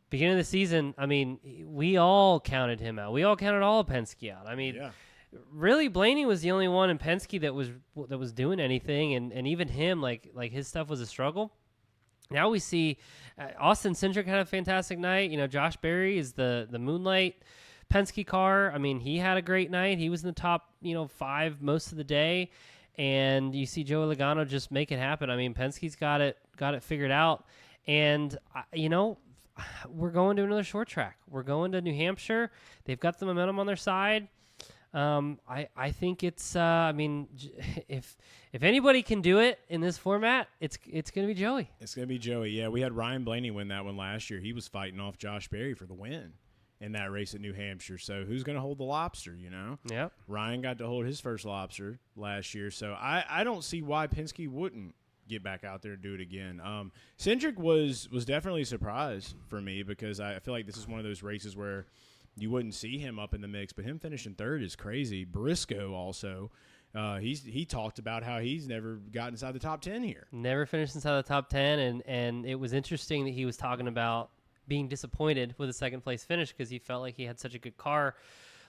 beginning of the season, I mean, we all counted him out. We all counted all of Penske out. I mean, really Blaney was the only one in Penske that was doing anything, and even him, like his stuff was a struggle. Now we see Austin Cindric had a fantastic night. You know, Josh Berry is the Moonlight Penske car. I mean, he had a great night. He was in the top, 5 most of the day, and you see Joey Logano just make it happen. I mean, Penske's got it figured out, and we're going to another short track. We're going to New Hampshire. They've got the momentum on their side. I think it's if anybody can do it in this format, it's going to be Joey. It's going to be Joey. Yeah, we had Ryan Blaney win that one last year. He was fighting off Josh Berry for the win in that race at New Hampshire. So who's going to hold the lobster, you know? Yep. Ryan got to hold his first lobster last year. So I don't see why Penske wouldn't get back out there and do it again. Cindric was definitely a surprise for me because I feel like this is one of those races where you wouldn't see him up in the mix, but him finishing third is crazy. Briscoe also, he talked about how he's never got inside the top 10 here. Never finished inside the top 10, and it was interesting that he was talking about being disappointed with a second place finish because he felt like he had such a good car.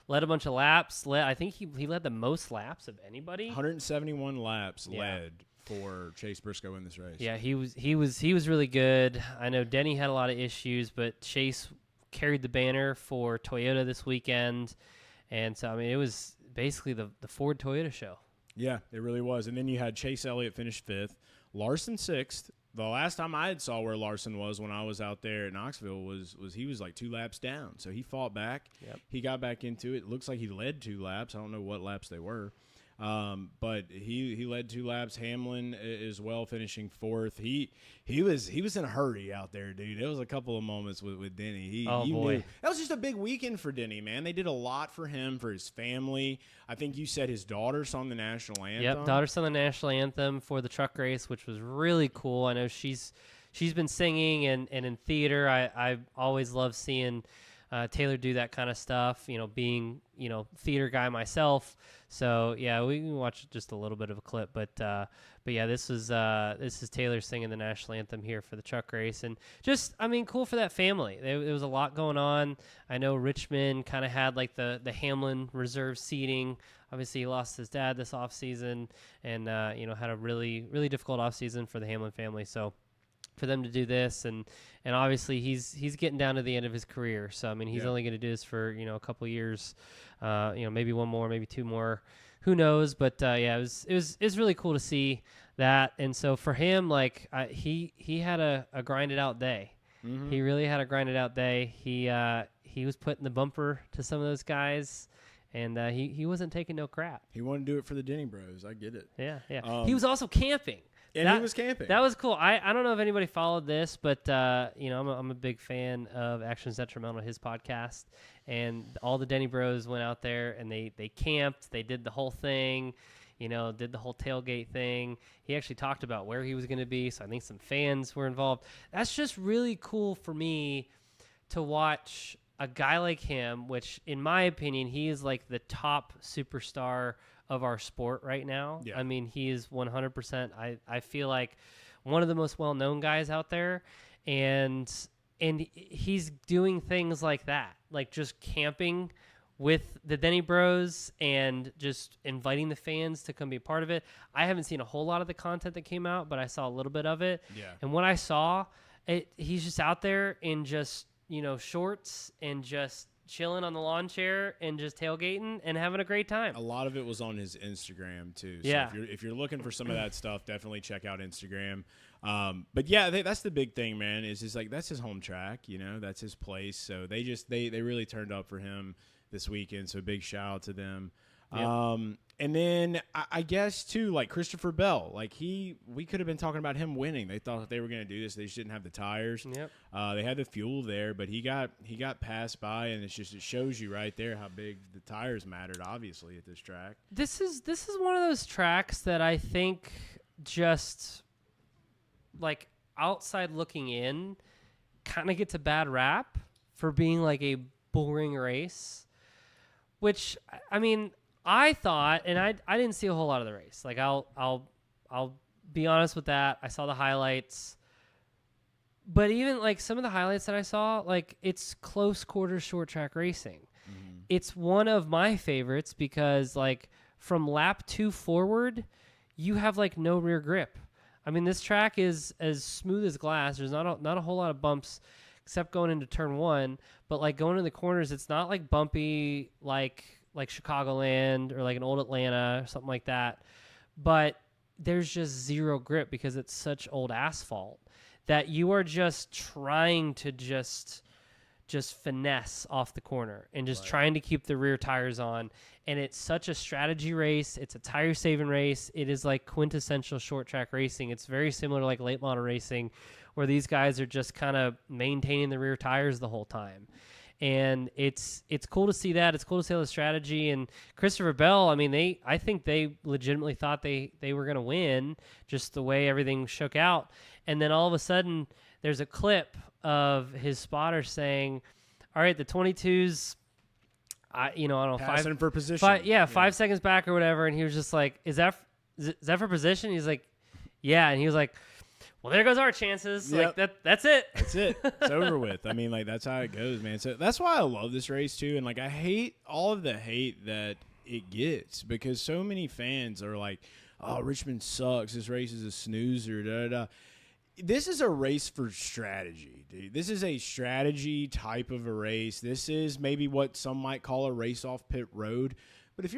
Led a bunch of laps. I think he led the most laps of anybody. 171 laps led for Chase Briscoe in this race. Yeah, he was really good. I know Denny had a lot of issues, but Chase carried the banner for Toyota this weekend, and so I mean it was basically the Ford Toyota show. Yeah, it really was. And then you had Chase Elliott finish 5th, Larson 6th. The last time I saw where Larson was when I was out there at Knoxville was he was like 2 laps down. So he fought back. Yep. He got back into it. It looks like he led 2 laps. I don't know what laps they were. But he led 2 laps. Hamlin as well, finishing 4th. He was in a hurry out there, dude. There was a couple of moments with Denny. Boy, that was just a big weekend for Denny, man. They did a lot for him, for his family. I think you said his daughter sung the national anthem. Yep, daughter sung the national anthem for the truck race, which was really cool. I know she's been singing and in theater. I always love seeing Taylor do that kind of stuff, being, theater guy myself. So yeah, we can watch just a little bit of a clip, but yeah, this is Taylor singing the national anthem here for the truck race, and just, I mean, cool for that family. There was a lot going on. I know Richmond kind of had like the Hamlin reserve seating. Obviously, he lost his dad this offseason, and had a really, really difficult offseason for the Hamlin family. So for them to do this, and obviously he's getting down to the end of his career. So I mean, he's only going to do this for a couple years, maybe 1 more, maybe 2 more, who knows? But yeah, it was really cool to see that. And so for him, like he had a grinded out day. Mm-hmm. He really had a grinded out day. He was putting the bumper to some of those guys. And he wasn't taking no crap. He wanted to do it for the Denny Bros. I get it. Yeah. He was also camping. And he was camping. That was cool. I don't know if anybody followed this, but I'm a big fan of Actions Detrimental, his podcast, and all the Denny Bros went out there and they camped. They did the whole thing, did the whole tailgate thing. He actually talked about where he was going to be, so I think some fans were involved. That's just really cool for me to watch a guy like him, which in my opinion, he is like the top superstar of our sport right now. Yeah. I mean, he is 100%. I feel like one of the most well-known guys out there, and he's doing things like that, like just camping with the Denny Bros and just inviting the fans to come be a part of it. I haven't seen a whole lot of the content that came out, but I saw a little bit of it. Yeah. And what I saw, he's just out there in just, shorts and just chilling on the lawn chair and just tailgating and having a great time. A lot of it was on his Instagram too. So Yeah. if you're looking for some of that stuff, definitely check out Instagram. But yeah, that's the big thing, man. Is just like that's his home track. That's his place. So they really turned up for him this weekend. So big shout out to them. Yep. And then I guess too, like Christopher Bell, like we could have been talking about him winning. They thought they were going to do this. They just didn't have the tires. Yep. They had the fuel there, but he got passed by, and it shows you right there how big the tires mattered. Obviously at this track. This is one of those tracks that I think just like outside looking in kind of gets a bad rap for being like a boring race, which I mean. I thought, and I didn't see a whole lot of the race. Like I'll be honest with that. I saw the highlights, but even like some of the highlights that I saw, like it's close quarters short track racing. Mm-hmm. It's one of my favorites because like from lap 2 forward, you have like no rear grip. I mean, this track is as smooth as glass. There's not a whole lot of bumps except going into turn 1, but like going in the corners, it's not like bumpy like Chicagoland or like an old Atlanta or something like that. But there's just zero grip because it's such old asphalt that you are just trying to just finesse off the corner and just trying to keep the rear tires on. And it's such a strategy race. It's a tire saving race. It is like quintessential short track racing. It's very similar to like late model racing where these guys are just kind of maintaining the rear tires the whole time. And it's cool to see that. It's cool to see all the strategy. And Christopher Bell, I mean, I think they legitimately thought they were going to win just the way everything shook out. And then all of a sudden, there's a clip of his spotter saying, all right, the 22's, I don't know, passing for position. 5 seconds back or whatever. And he was just like, is that for position? He's like, yeah. And he was like, well, there goes our chances. Yep. Like that's it. That's it. It's over with. I mean, like that's how it goes, man. So that's why I love this race too. And like I hate all of the hate that it gets because so many fans are like, "Oh, Richmond sucks. This race is a snoozer." Da, da, da. This is a race for strategy, dude. This is a strategy type of a race. This is maybe what some might call a race off pit road. But if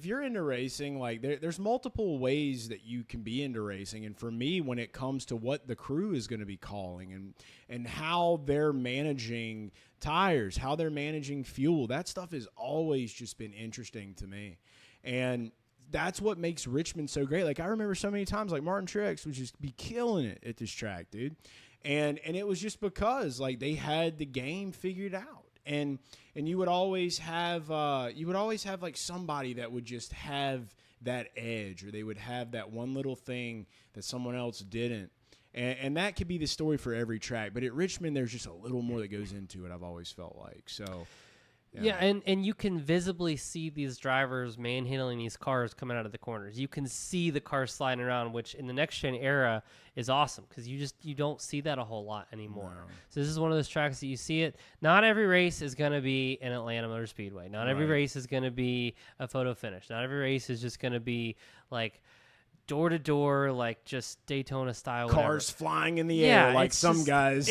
you're into racing, like there's multiple ways that you can be into racing. And for me, when it comes to what the crew is going to be calling and how they're managing tires, how they're managing fuel, that stuff has always just been interesting to me. And that's what makes Richmond so great. Like I remember so many times, like Martin Truex would just be killing it at this track, dude. And it was just because like they had the game figured out. And you would always have like somebody that would just have that edge, or they would have that one little thing that someone else didn't. And that could be the story for every track. But at Richmond, there's just a little more that goes into it, I've always felt like. So, yeah, and you can visibly see these drivers manhandling these cars coming out of the corners. You can see the cars sliding around, which in the next-gen era is awesome because you don't see that a whole lot anymore. No. So this is one of those tracks that you see it. Not every race is going to be an Atlanta Motor Speedway. Not every race is going to be a photo finish. Not every race is just going to be like door to door, like just Daytona style. Cars whatever. Flying in the air, like some just, guys.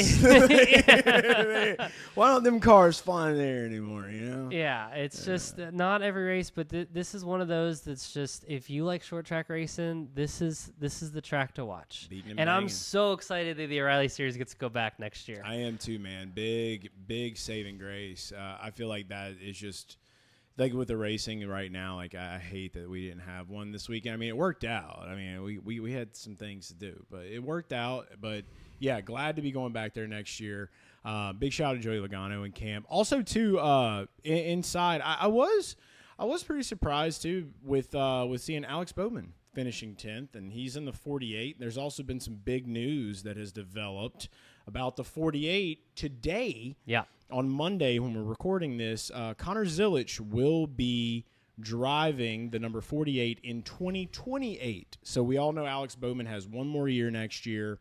Why don't them cars fly in the air anymore? Yeah, it's just not every race, but this is one of those that's just if you like short track racing, this is the track to watch. And I'm so excited that the O'Reilly Series gets to go back next year. I am too, man. Big saving grace. I feel like that is just. Like with the racing right now, like I hate that we didn't have one this weekend. I mean, it worked out. I mean, we had some things to do, but it worked out. But yeah, glad to be going back there next year. Big shout out to Joey Logano and Cam. Also, too, inside, I was pretty surprised too with seeing Alex Bowman finishing 10th, and he's in the 48. There's also been some big news that has developed about the 48 today. Yeah. On Monday, when we're recording this, Connor Zilic will be driving the number 48 in 2028. So we all know Alex Bowman has one more year next year.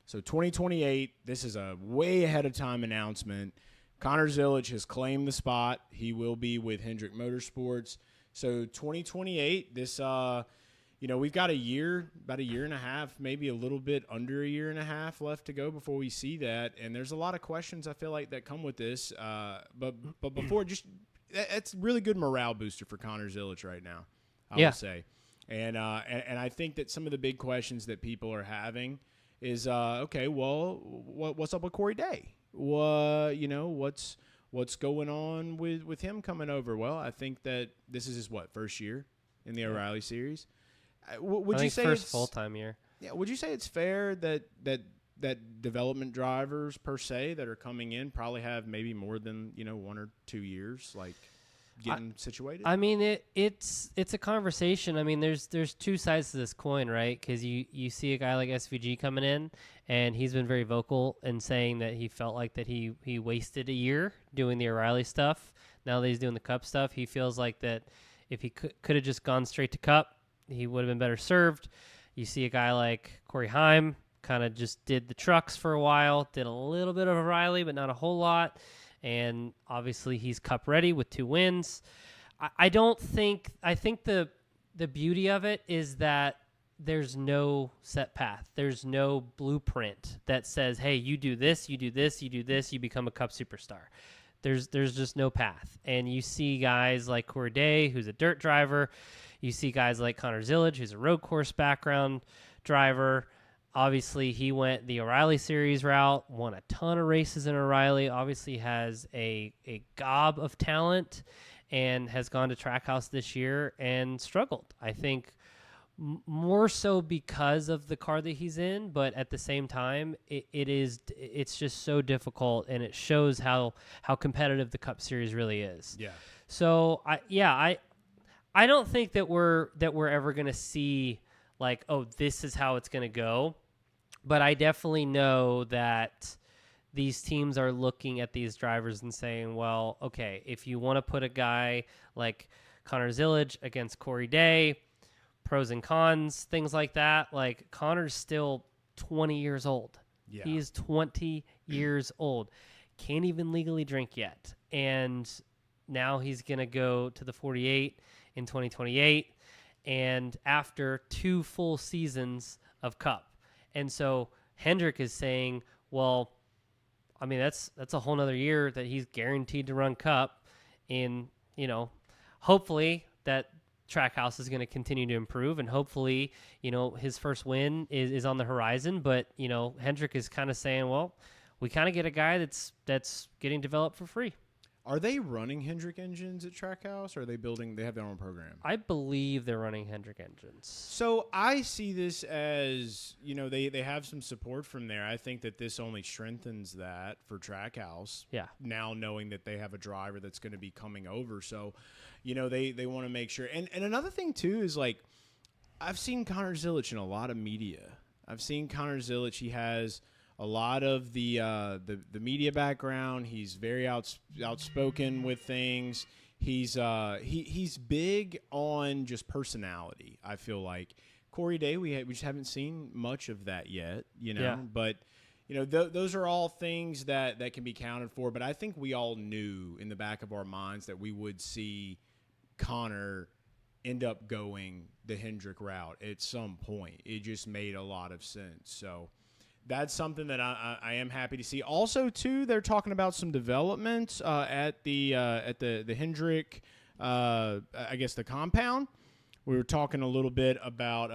So 2028, this is a way ahead of time announcement. Connor Zilic has claimed the spot. He will be with Hendrick Motorsports. So 2028, this, we've got about a year and a half, maybe a little bit under a year and a half left to go before we see that. And there's a lot of questions I feel like that come with this. But before, it's really good morale booster for Connor Zilic right now, I would say. And I think that some of the big questions that people are having is, okay, well, what's up with Corey Day? What's going on with him coming over? Well, I think that this is his first year in the O'Reilly Series. Would you say first full-time year? Yeah. Would you say it's fair that development drivers per se that are coming in probably have maybe more than 1 or 2 years getting situated? I mean, it's a conversation. I mean, there's two sides to this coin, right? Because you see a guy like SVG coming in, and he's been very vocal in saying that he felt like that he wasted a year doing the O'Reilly stuff. Now that he's doing the Cup stuff, he feels like that if he could have just gone straight to Cup, he would have been better served. You see a guy like Corey Heim kind of just did the trucks for a while, did a little bit of O'Reilly, but not a whole lot. And obviously he's Cup ready with 2 wins. I think the beauty of it is that there's no set path. There's no blueprint that says, hey, you do this, you do this, you do this, you become a Cup superstar. There's just no path. And you see guys like Corey Day, who's a dirt driver. You see guys like Connor Zilic, who's a road course background driver. Obviously, he went the O'Reilly Series route, won a ton of races in O'Reilly, obviously has a gob of talent, and has gone to Trackhouse this year and struggled. I think more so because of the car that he's in, but at the same time, it's just so difficult, and it shows how competitive the Cup Series really is. Yeah. So I don't think that we're ever going to see like, oh, this is how it's going to go. But I definitely know that these teams are looking at these drivers and saying, well, okay, if you want to put a guy like Connor Zilic against Corey Day, pros and cons, things like that, like Connor's still 20 years old. Yeah. He's 20 years old. Can't even legally drink yet. And now he's going to go to the 48 in 2028, and after 2 full seasons of Cup. And so Hendrick is saying, well, I mean, that's a whole nother year that he's guaranteed to run Cup. In, hopefully that Trackhouse is going to continue to improve, and hopefully, his first win is on the horizon. But, Hendrick is kind of saying, well, we kind of get a guy that's getting developed for free. Are they running Hendrick engines at Trackhouse, or are they have their own program? I believe they're running Hendrick engines. So I see this as, they have some support from there. I think that this only strengthens that for Trackhouse. Yeah. Now knowing that they have a driver that's going to be coming over. So, they want to make sure. And another thing, too, is like, I've seen Connor Zilic in a lot of media. I've seen Connor Zilic. He has a lot of the media background. He's very outspoken with things. He's big on just personality. I feel like Corey Day, we just haven't seen much of that yet, Yeah. But those are all things that can be counted for. But I think we all knew in the back of our minds that we would see Connor end up going the Hendrick route at some point. It just made a lot of sense. So that's something that I am happy to see. Also, too, they're talking about some developments at the Hendrick, I guess the compound. We were talking a little bit about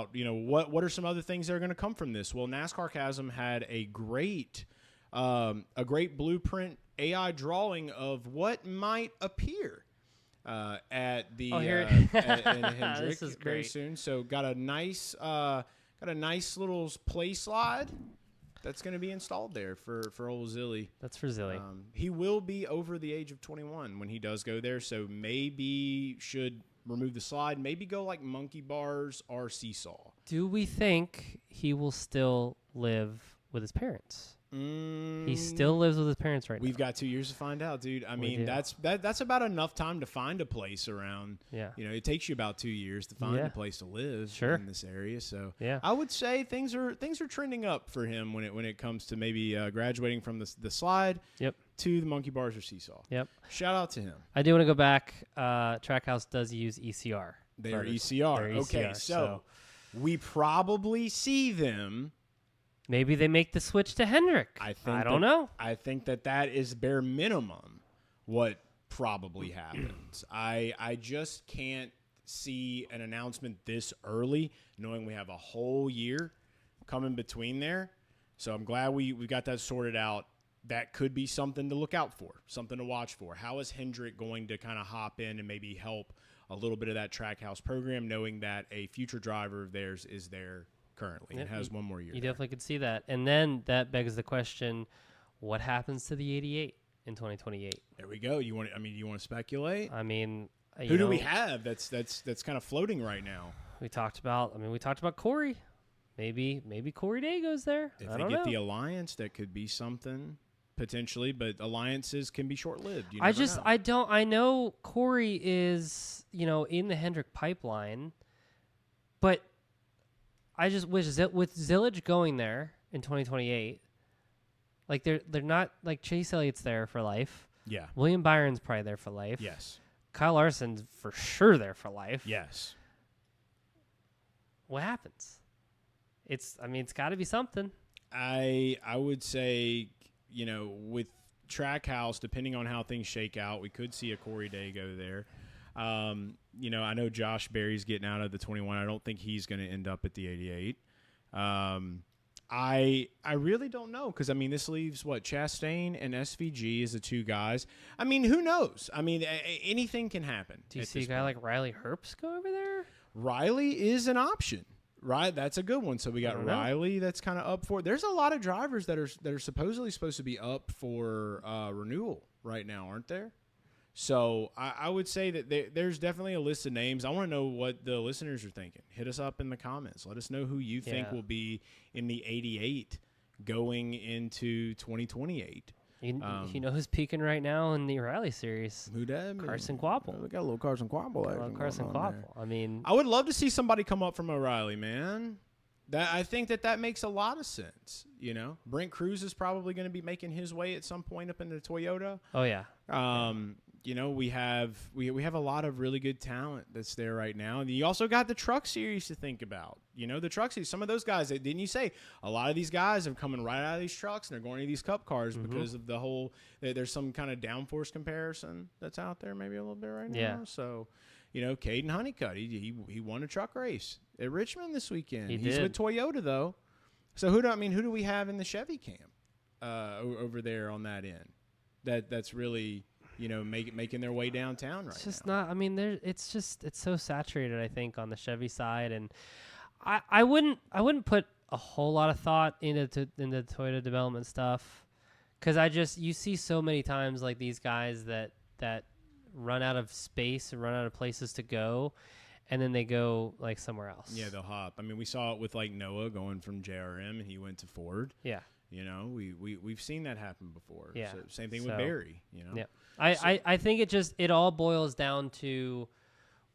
what are some other things that are going to come from this. Well, NASCAR Chasm had a great blueprint AI drawing of what might appear at the at Hendrick this is very great. soon. So got a nice little play slide that's going to be installed there for old Zilly. That's for Zilly. He will be over the age of 21 when he does go there, so maybe should remove the slide, maybe go like monkey bars or seesaw. Do we think he will still live with his parents? He still lives with his parents right now. We've got 2 years to find out, dude. I mean, that's about enough time to find a place around. Yeah. It takes you about 2 years to find a place to live in this area. So I would say things are trending up for him when it comes to maybe graduating from the slide to the monkey bars or seesaw. Yep. Shout out to him. I do want to go back. Trackhouse does use ECR. They're ECR. Okay, so we probably see them. Maybe they make the switch to Hendrick. I don't know. I think that is bare minimum what probably happens. I just can't see an announcement this early, knowing we have a whole year coming between there. So I'm glad we got that sorted out. That could be something to look out for, something to watch for. How is Hendrick going to kind of hop in and maybe help a little bit of that Trackhouse program, knowing that a future driver of theirs is there currently and has one more year? You definitely could see that. And then that begs the question, what happens to the 88 in 2028? There we go. You want to speculate? I mean, who do we have that's kind of floating right now? We talked about Corey. Maybe Corey Day goes there. If they get the alliance, that could be something potentially, but alliances can be short-lived. I know Corey is, in the Hendrick pipeline, but I just wish with Zillage going there in 2028, like they're not like Chase Elliott's there for life. Yeah. William Byron's probably there for life. Yes. Kyle Larson's for sure there for life. Yes. What happens? It's got to be something. I would say, with Trackhouse, depending on how things shake out, we could see a Corey Day go there. I know Josh Berry's getting out of the 21. I don't think he's going to end up at the 88. I really don't know because, this leaves, Chastain and SVG as the two guys. Who knows? Anything can happen. Do you see a guy like Riley Herbst go over there? Riley is an option. Right, that's a good one. So we got Riley that's kind of up for it. There's a lot of drivers that are supposedly supposed to be up for renewal right now, aren't there? So I would say that there's definitely a list of names. I want to know what the listeners are thinking. Hit us up in the comments. Let us know who you think will be in the 88 going into 2028. You know who's peaking right now in the O'Reilly series? Who that? Carson Kvapil. We got a little Carson Kvapil. Carson Kvapil. I would love to see somebody come up from O'Reilly, man. I think that makes a lot of sense. Brent Cruz is probably going to be making his way at some point up into Toyota. Oh yeah. We have a lot of really good talent that's there right now. And you also got the Truck Series to think about. The Truck Series, some of those guys, didn't you say a lot of these guys are coming right out of these trucks and they're going to these Cup cars because of the whole, there's some kind of downforce comparison that's out there maybe a little bit right now. Yeah. So, Caden Honeycutt, he won a truck race at Richmond this weekend. He's did. with Toyota though. So who do we have in the Chevy camp over there on that end? That's really making their way downtown right now. It's just not. It's so saturated. I think on the Chevy side, and I wouldn't put a whole lot of thought into Toyota development stuff because you see so many times like these guys that run out of space and run out of places to go. And then they go like somewhere else. Yeah, they'll hop. We saw it with like Noah going from JRM and he went to Ford. Yeah. We've seen that happen before. Yeah. So same thing with Barry. Yeah. I think it all boils down to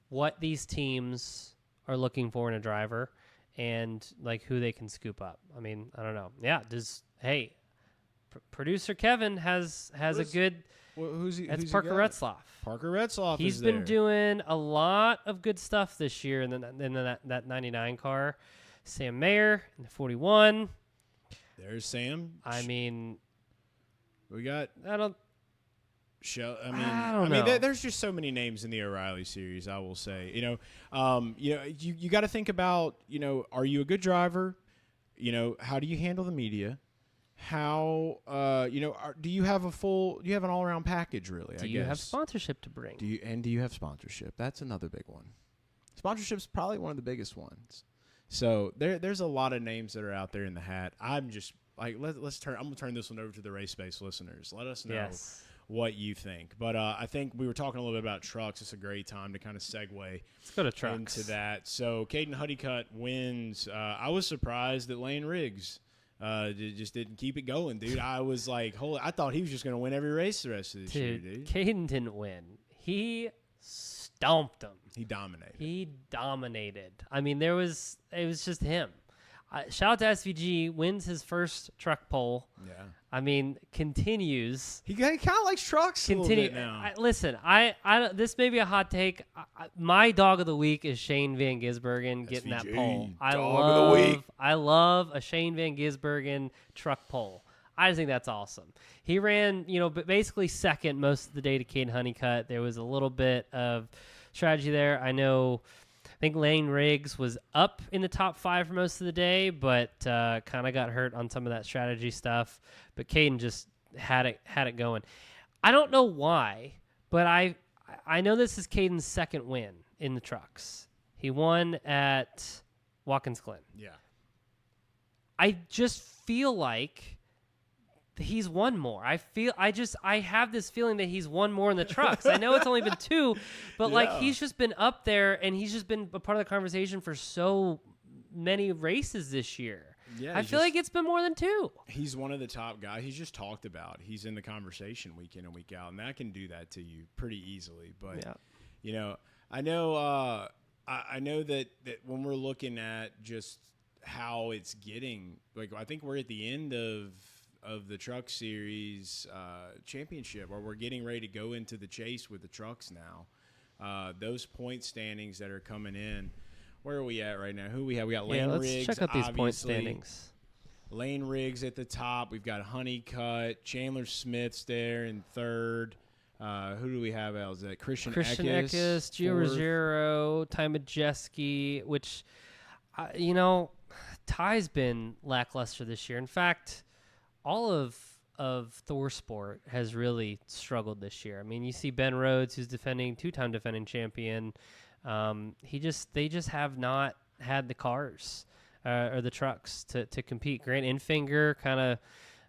what these teams are looking for in a driver and like who they can scoop up. I don't know. Yeah. Producer Kevin has a good. Who's he? That's Parker Retzlaff. Parker Retzlaff. He's been doing a lot of good stuff this year in that 99 car. Sam Mayer in the 41. There's Sam. We got. I don't know. There's just so many names in the O'Reilly series. I will say, you got to think about, are you a good driver? How do you handle the media? How do you have an all-around package really? Do you have sponsorship to bring? Do you have sponsorship? That's another big one. Sponsorship's probably one of the biggest ones. So there's a lot of names that are out there in the hat. I'm just like I'm gonna turn this one over to the RACESPACE listeners. Let us know what you think. But I think we were talking a little bit about trucks. It's a great time to kind of segue. Let's go to trucks into that. So Caden Honeycutt wins. I was surprised that Lane Riggs just didn't keep it going, dude. I was like, I thought he was just going to win every race the rest of this year, dude. Caden didn't win. He stomped him. He dominated. I mean, it was just him. Shout out to SVG, wins his first truck pole. Yeah. I mean, continues. He kind of likes trucks a little bit now. Listen, this may be a hot take. My dog of the week is Shane Van Gisbergen getting SVG, that pole. of the week. I love a Shane Van Gisbergen truck pole. I just think that's awesome. He ran, basically second most of the day to Cade Honeycutt. There was a little bit of strategy there. I think Lane Riggs was up in the top 5 for most of the day, but kind of got hurt on some of that strategy stuff. But Caden just had it going. I don't know why, but I know this is Caden's second win in the trucks. He won at Watkins Glen. Yeah. I just feel like he's won more. I have this feeling that he's won more in the trucks. I know it's only been 2, but he's just been up there and he's just been a part of the conversation for so many races this year. Yeah, I feel like it's been more than 2. He's one of the top guys. He's just talked about. He's in the conversation week in and week out, and that can do that to you pretty easily. But I know that when we're looking at just how it's getting, I think we're at the end of the Truck Series championship, or we're getting ready to go into the chase with the trucks now. Those point standings that are coming in, where are we at right now? Who we have? We got Lane Riggs. Let's check out these point obviously. standings. Lane Riggs at the top. We've got Honeycutt. Chandler Smith's there in third. Who do we have else? Christian Eckes, Gio Ruggiero, Ty Majeski, which, Ty's been lackluster this year. In fact, all of ThorSport has really struggled this year. I mean, you see Ben Rhodes, who's two-time defending champion. They just have not had the cars or the trucks to compete. Grant Infinger, kind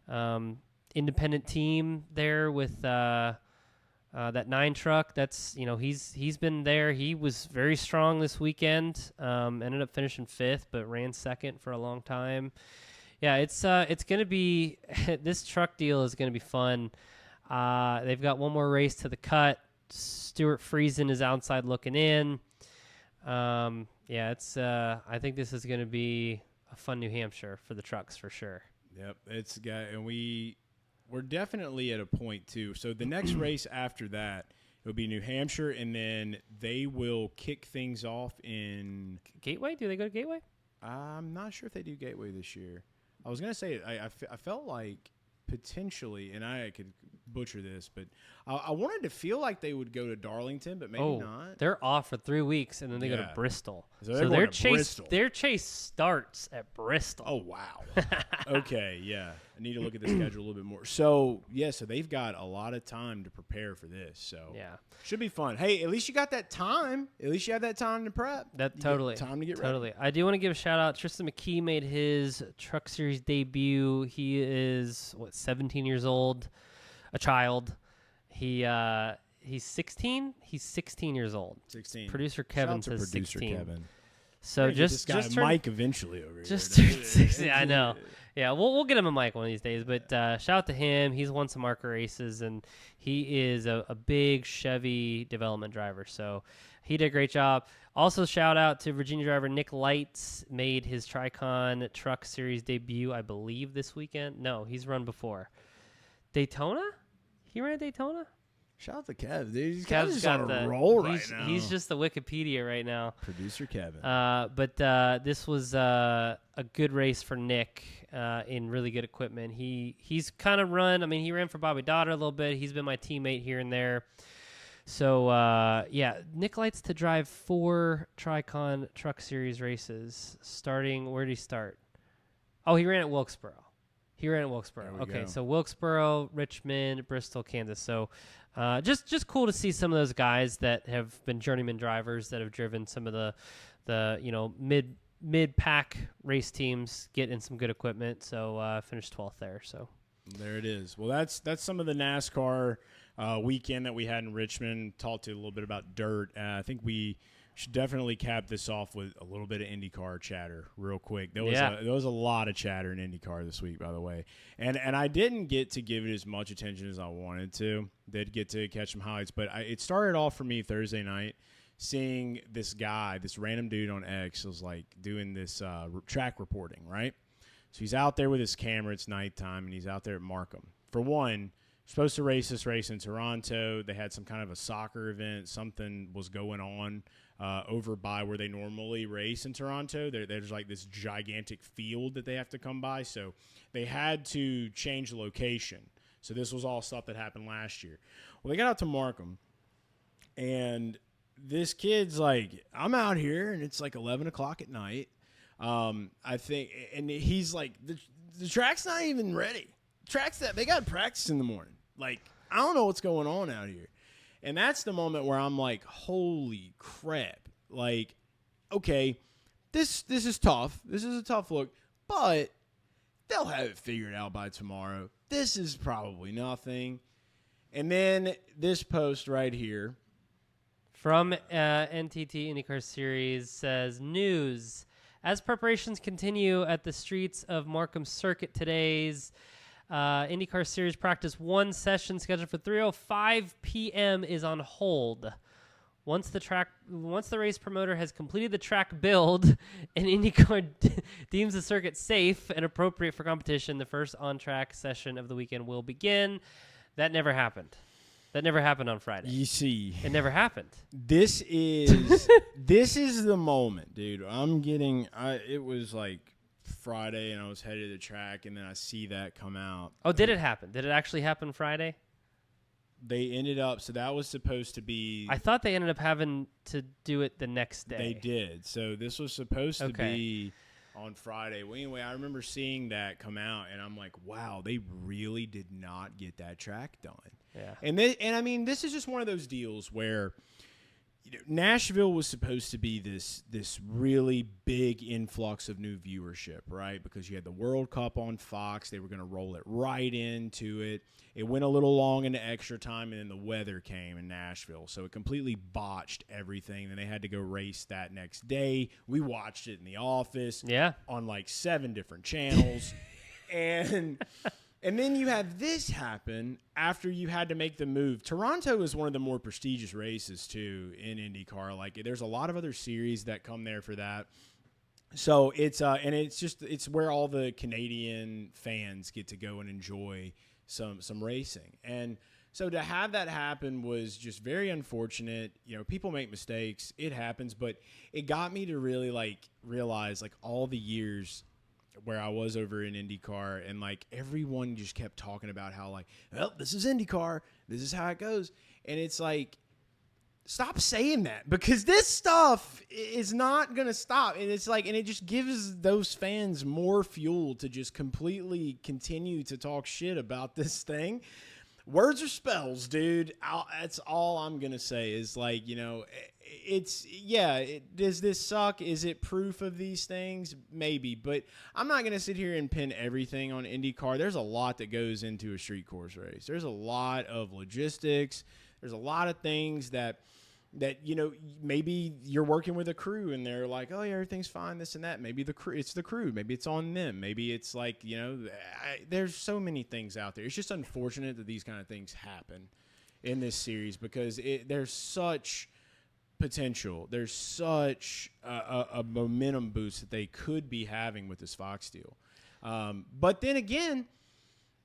of independent team there with that 9 truck. That's he's been there. He was very strong this weekend. Ended up finishing 5th, but ran 2nd for a long time. Yeah, it's going to be – this truck deal is going to be fun. They've got one more race to the cut. Stuart Friesen is outside looking in. It's I think this is going to be a fun New Hampshire for the trucks for sure. Yep, and we're definitely at a point too. So the next race after that, it'll be New Hampshire, and then they will kick things off in Gateway. Do they go to Gateway? I'm not sure if they do Gateway this year. I was gonna say I felt like potentially, and I could butcher this, but I wanted to feel like they would go to Darlington, but maybe not. They're off for 3 weeks, and then they go to Bristol. So their chase starts at Bristol. Oh wow. Okay, yeah. I need to look at the schedule a little bit more. So so they've got a lot of time to prepare for this. So should be fun. Hey, at least you got that time. At least you have that time to prep. Time to get ready. I do want to give a shout out. Tristan McKee made his Truck Series debut. He is 17 years old, a child. He's 16. He's 16 years old. 16. Producer Kevin says 16. Kevin. So this guy Mike eventually over here. Just turned 16. I know. Yeah, we'll get him a mic one of these days. But shout out to him. He's won some marker races, and he is a big Chevy development driver. So he did a great job. Also, shout out to Virginia driver Nick Lights. Made his Tricon Truck Series debut, I believe, this weekend. No, he's run before. Daytona? He ran at Daytona? Shout out to Kev, dude. He's Kev's on a roll right now. He's just the Wikipedia right now. Producer Kevin. But this was a good race for Nick in really good equipment. He's kind of run. I mean, he ran for Bobby Dotter a little bit. He's been my teammate here and there. So, Nick likes to drive 4 Tricon Truck Series races. Starting, where did he start? Oh, he ran at Wilkesboro. Okay, so Wilkesboro, Richmond, Bristol, Kansas. So just cool to see some of those guys that have been journeyman drivers that have driven some of the mid-pack race teams get in some good equipment. So finished 12th there. So there it is. Well, that's some of the NASCAR weekend that we had in Richmond. Talked to you a little bit about dirt. I think we should definitely cap this off with a little bit of IndyCar chatter real quick. There was a lot of chatter in IndyCar this week, by the way. And I didn't get to give it as much attention as I wanted to. Did get to catch some highlights. But it started off for me Thursday night seeing this guy, this random dude on X was like doing this track reporting, right? So he's out there with his camera. It's nighttime, and he's out there at Markham. For one, supposed to race this race in Toronto. They had some kind of a soccer event. Something was going on over by where they normally race in Toronto. There's like this gigantic field that they have to come by. So they had to change the location. So this was all stuff that happened last year. Well, they got out to Markham, and this kid's like, I'm out here, and it's like 11 o'clock at night. I think, and he's like, the track's not even ready. Tracks that they got practice in the morning. Like, I don't know what's going on out here. And that's the moment where I'm like, holy crap. Like, okay, this is tough. This is a tough look, but they'll have it figured out by tomorrow. This is probably nothing. And then this post right here from NTT IndyCar Series says, news. As preparations continue at the streets of Markham Circuit, today's IndyCar Series Practice 1 session scheduled for 3:05 p.m. is on hold. Once the race promoter has completed the track build and IndyCar deems the circuit safe and appropriate for competition, the first on-track session of the weekend will begin. That never happened. That never happened on Friday. You see. It never happened. This is the moment, dude. It was like Friday, and I was headed to the track, and then I see that come out. Oh, did it happen? Did it actually happen Friday? They ended up, so that was supposed to be. I thought they ended up having to do it the next day. They did. So this was supposed to be on Friday. Well, anyway, I remember seeing that come out, and I'm like, wow, they really did not get that track done. Yeah. And I mean, this is just one of those deals where, you know, Nashville was supposed to be this really big influx of new viewership, right? Because you had the World Cup on Fox. They were going to roll it right into it. It went a little long into extra time, and then the weather came in Nashville. So it completely botched everything. Then they had to go race that next day. We watched it in the office on like 7 different channels. And then you have this happen after you had to make the move. Toronto is one of the more prestigious races, too, in IndyCar. Like, there's a lot of other series that come there for that. So it's it's where all the Canadian fans get to go and enjoy some racing. And so to have that happen was just very unfortunate. You know, people make mistakes. It happens. But it got me to really, like, realize, like, all the years where I was over in IndyCar, and like everyone just kept talking about how like, well, this is IndyCar, this is how it goes. And it's like, stop saying that, because this stuff is not going to stop. And it's like, and it just gives those fans more fuel to just completely continue to talk shit about this thing. Words are spells, dude. That's all I'm going to say is like, you know, does this suck? Is it proof of these things? Maybe. But I'm not going to sit here and pin everything on IndyCar. There's a lot that goes into a street course race. There's a lot of logistics. There's a lot of things that, you know, maybe you're working with a crew and they're like, oh, yeah, everything's fine, this and that. Maybe it's the crew. Maybe it's on them. Maybe it's like, you know, there's so many things out there. It's just unfortunate that these kind of things happen in this series because there's such potential. There's such a momentum boost that they could be having with this Fox deal. But then again,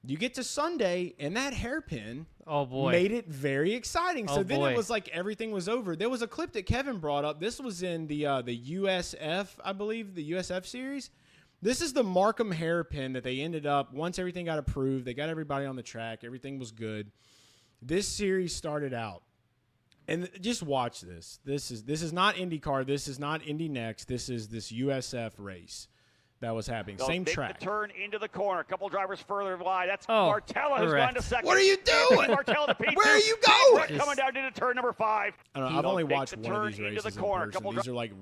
you get to Sunday, and that hairpin made it very exciting. So then it was like everything was over. There was a clip that Kevin brought up. This was in the USF, I believe, the USF series. This is the Markham hairpin that they ended up, once everything got approved, they got everybody on the track, everything was good. This series started out. And just watch this. This is not IndyCar. This is not Indy Next. This is this USF race that was happening. Same track. The turn into the corner. A couple drivers further wide. That's Martella who's gone to second. What are you doing? Martella to P2. Where are you going? Coming down into turn number 5. I don't know. I've only watched one of these races in person. These are like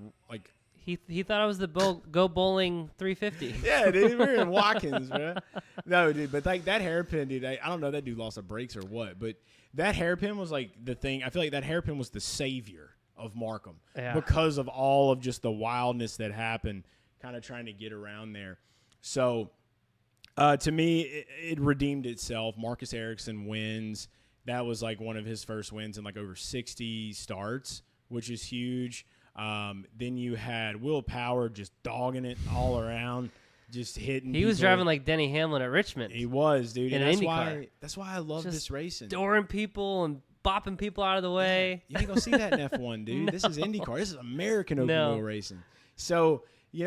He thought I was the Go Bowling 350. Yeah, dude. We're in Watkins, man. No, dude. But like that hairpin, dude. I don't know if that dude lost the brakes or what, but that hairpin was like the thing. I feel like that hairpin was the savior of Markham Yeah. because of all of just the wildness that happened, kind of trying to get around there. So to me, it redeemed itself. Marcus Ericsson wins. That was like one of his first wins in like over 60 starts, which is huge. Then you had Will Power just dogging it all around, just hitting. He was driving like Denny Hamlin at Richmond. He was, dude. In And an IndyCar. that's why I love Just this racing. Dooring people and bopping people out of the way. You ain't going to see that in F1, dude. No. This is IndyCar. This is American open No. wheel racing. So,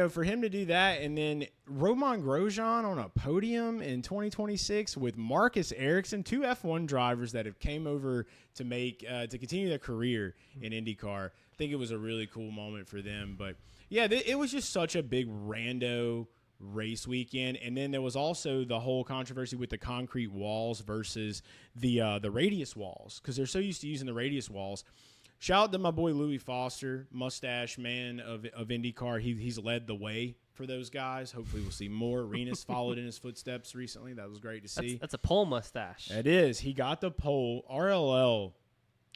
for him to do that, and then Romain Grosjean on a podium in 2026 with Marcus Ericsson, 2 F1 drivers that have came over to make to continue their career in IndyCar. I think it was a really cool moment for them. But, yeah, it was just such a big rando race weekend. And then there was also the whole controversy with the concrete walls versus the radius walls, because they're so used to using the radius walls. Shout out to my boy Louis Foster, mustache man of IndyCar. He's led the way for those guys. Hopefully we'll see more. Arenas followed in his footsteps recently. That was great to see. That's a pole mustache. It is. He got the pole. RLL,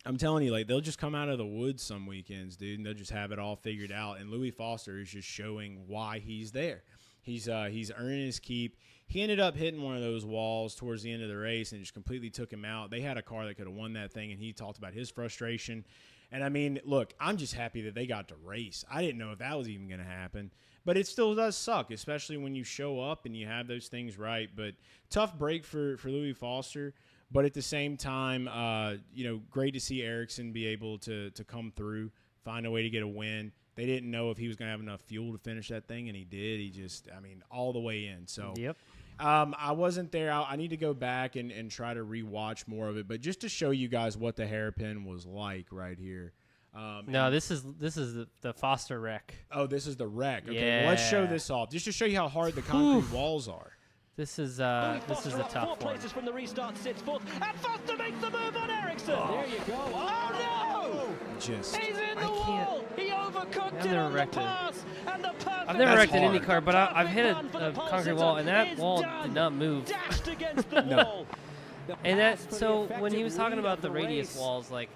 I'm telling you, like, they'll just come out of the woods some weekends, dude, and they'll just have it all figured out. And Louis Foster is just showing why he's there. He's earning his keep. He ended up hitting one of those walls towards the end of the race and just completely took him out. They had a car that could have won that thing, and he talked about his frustration. And, I mean, look, I'm just happy that they got to race. I didn't know if that was even going to happen. But it still does suck, especially when you show up and you have those things right. But tough break for Louis Foster. But at the same time, great to see Ericsson be able to come through, find a way to get a win. They didn't know if he was going to have enough fuel to finish that thing, and he did. He just, all the way in. So, Yep. I wasn't there. I need to go back and try to rewatch more of it. But just to show you guys what the hairpin was like right here. No, this is the Foster wreck. Oh, this is the wreck. Okay, Yeah. well, let's show this off just to show you how hard the concrete walls are. This is a tough one. Places from the restart sits fourth, and Foster makes the move on Ericsson. There you go. Oh no! Just He's in the wall. He overcooked I've it never on the wrecked it. pass, and the perfect I've never That's wrecked an hard. IndyCar, but I've hit run for a the pole concrete sitter. wall, and that It's wall done. did not move. Dashed against the No. wall. And that, so when he was talking about the radius walls, like,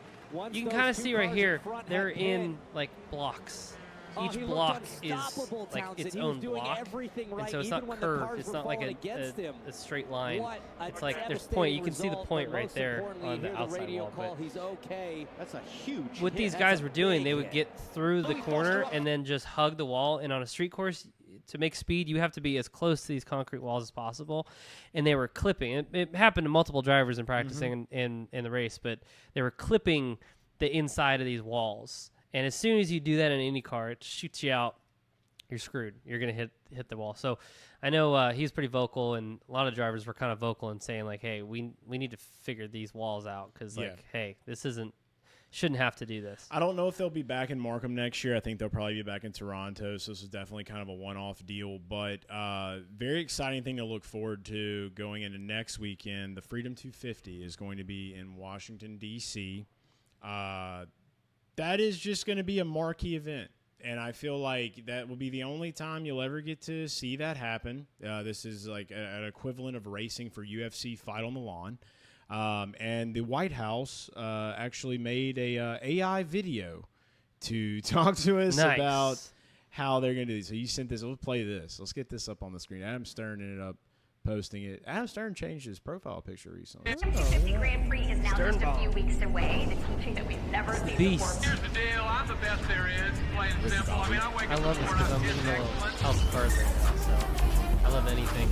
you can kind of see right here, they're in like blocks. Each block is like its own block, and so it's not curved. It's not like a straight line. It's like there's point. You can see the point right there on the outside wall. But That's a huge what these guys were doing, they would get through the corner and then just hug the wall. And on a street course, to make speed, you have to be as close to these concrete walls as possible. And they were clipping. It happened to multiple drivers in practicing in the race, but they were clipping the inside of these walls. And as soon as you do that in an IndyCar, it shoots you out. You're screwed. You're going to hit the wall. So I know he's pretty vocal, and a lot of drivers were kind of vocal and saying, like, hey, we need to figure these walls out because, hey, this shouldn't have to do this. I don't know if they'll be back in Markham next year. I think they'll probably be back in Toronto, so this is definitely kind of a one-off deal. But very exciting thing to look forward to going into next weekend. The Freedom 250 is going to be in Washington, D.C. That is just going to be a marquee event, and I feel like that will be the only time you'll ever get to see that happen. This is like an equivalent of racing for UFC Fight on the Lawn. And the White House actually made a AI video to talk to us about how they're going to do this. So you sent this. Let's play this. Let's get this up on the screen. Adam Stern ended up posting it. Adam Stern changed his profile picture recently. The 250 Grand Prix is now just a few weeks away. It's something that we've never seen Beast. before. Here's the deal. I'm the best there is. Plain and simple. I mean, I wake I up love in this the because I'm morning, living in a excellent. house of cards right now, so I love anything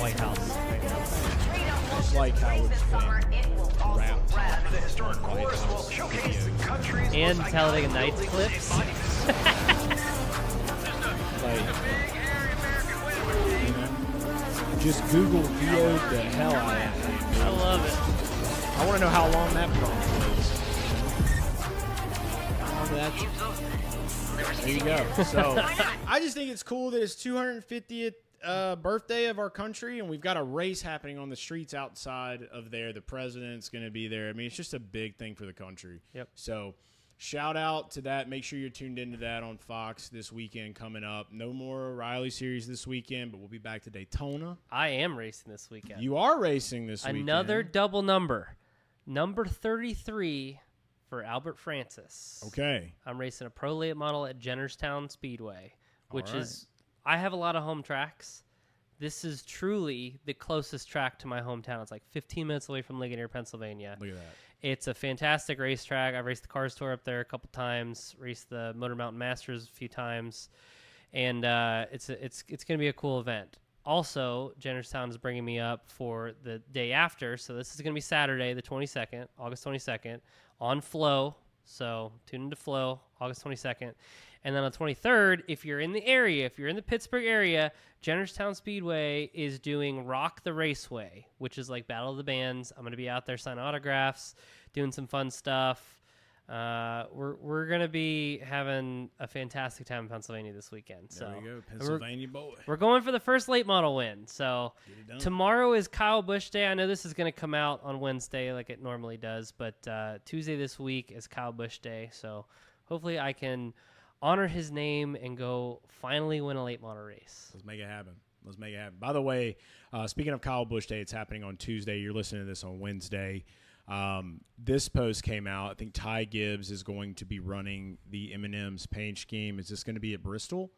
White House right now. Just like how it's been wrapped. The historic course will showcase the country's And most Talladega iconic Nights wheels clips. and body Just Google VO'd the hell out of it. I love it. I want to know how long that prompt is. There you go. So I just think it's cool that it's 250th birthday of our country, and we've got a race happening on the streets outside of there. The president's going to be there. I mean, it's just a big thing for the country. Yep. So shout out to that. Make sure you're tuned into that on Fox this weekend coming up. No more O'Reilly series this weekend, but we'll be back to Daytona. I am racing this weekend. You are racing this weekend. Another double number. Number 33 for Albert Francis. Okay. I'm racing a Pro Late Model at Jennerstown Speedway, which All right. is, I have a lot of home tracks. This is truly the closest track to my hometown. It's like 15 minutes away from Ligonier, Pennsylvania. Look at that. It's a fantastic racetrack. I've raced the Cars Tour up there a couple times, raced the Motor Mountain Masters a few times, and it's going to be a cool event. Also, Jennerstown is bringing me up for the day after, so this is going to be Saturday, the 22nd, August 22nd, on Flow. So tune into Flow, August 22nd. And then on the 23rd, if you're in the area, if you're in the Pittsburgh area, Jennerstown Speedway is doing Rock the Raceway, which is like Battle of the Bands. I'm going to be out there signing autographs, doing some fun stuff. We're going to be having a fantastic time in Pennsylvania this weekend. There so we go, Pennsylvania boy. We're going for the first late model win. So tomorrow is Kyle Busch Day. I know this is going to come out on Wednesday like it normally does, but Tuesday this week is Kyle Busch Day. So hopefully I can honor his name and go finally win a late model race. Let's make it happen. By the way, speaking of Kyle Busch Day, it's happening on Tuesday. You're listening to this on Wednesday. This post came out. I think Ty Gibbs is going to be running the M&M's paint scheme. Is this going to be at Bristol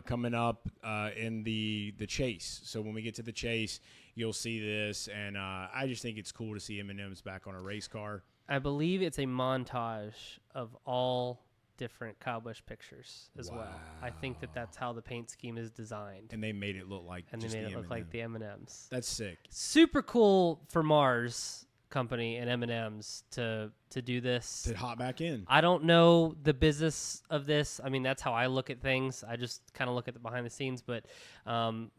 coming up in the chase? So when we get to the chase, you'll see this, and I just think it's cool to see M&M's back on a race car. I believe it's a montage of all different Kyle Busch pictures as well. I think that's how the paint scheme is designed. And they made it look like like the M&Ms. That's sick. Super cool for Mars Company and M&M's to do this. To hop back in. I don't know the business of this. I mean, that's how I look at things. I just kind of look at the behind the scenes, but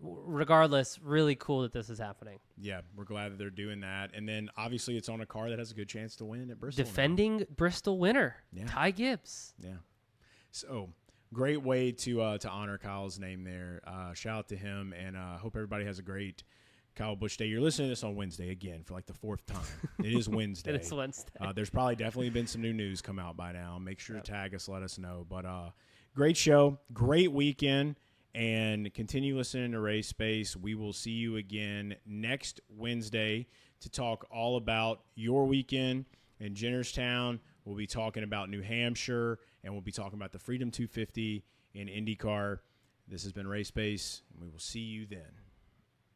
regardless, really cool that this is happening. Yeah, we're glad that they're doing that. And then obviously it's on a car that has a good chance to win at Bristol. Defending Bristol winner, Ty Gibbs. Yeah. So great way to honor Kyle's name there. Shout out to him, and hope everybody has a great Kyle Busch Day. You're listening to this on Wednesday again for like the fourth time. It is Wednesday. It is Wednesday. There's probably definitely been some new news come out by now. Make sure to tag us, let us know. But great show, great weekend, and continue listening to Race Space. We will see you again next Wednesday to talk all about your weekend in Jennerstown. We'll be talking about New Hampshire, and we'll be talking about the Freedom 250 in IndyCar. This has been Race Space, and we will see you then.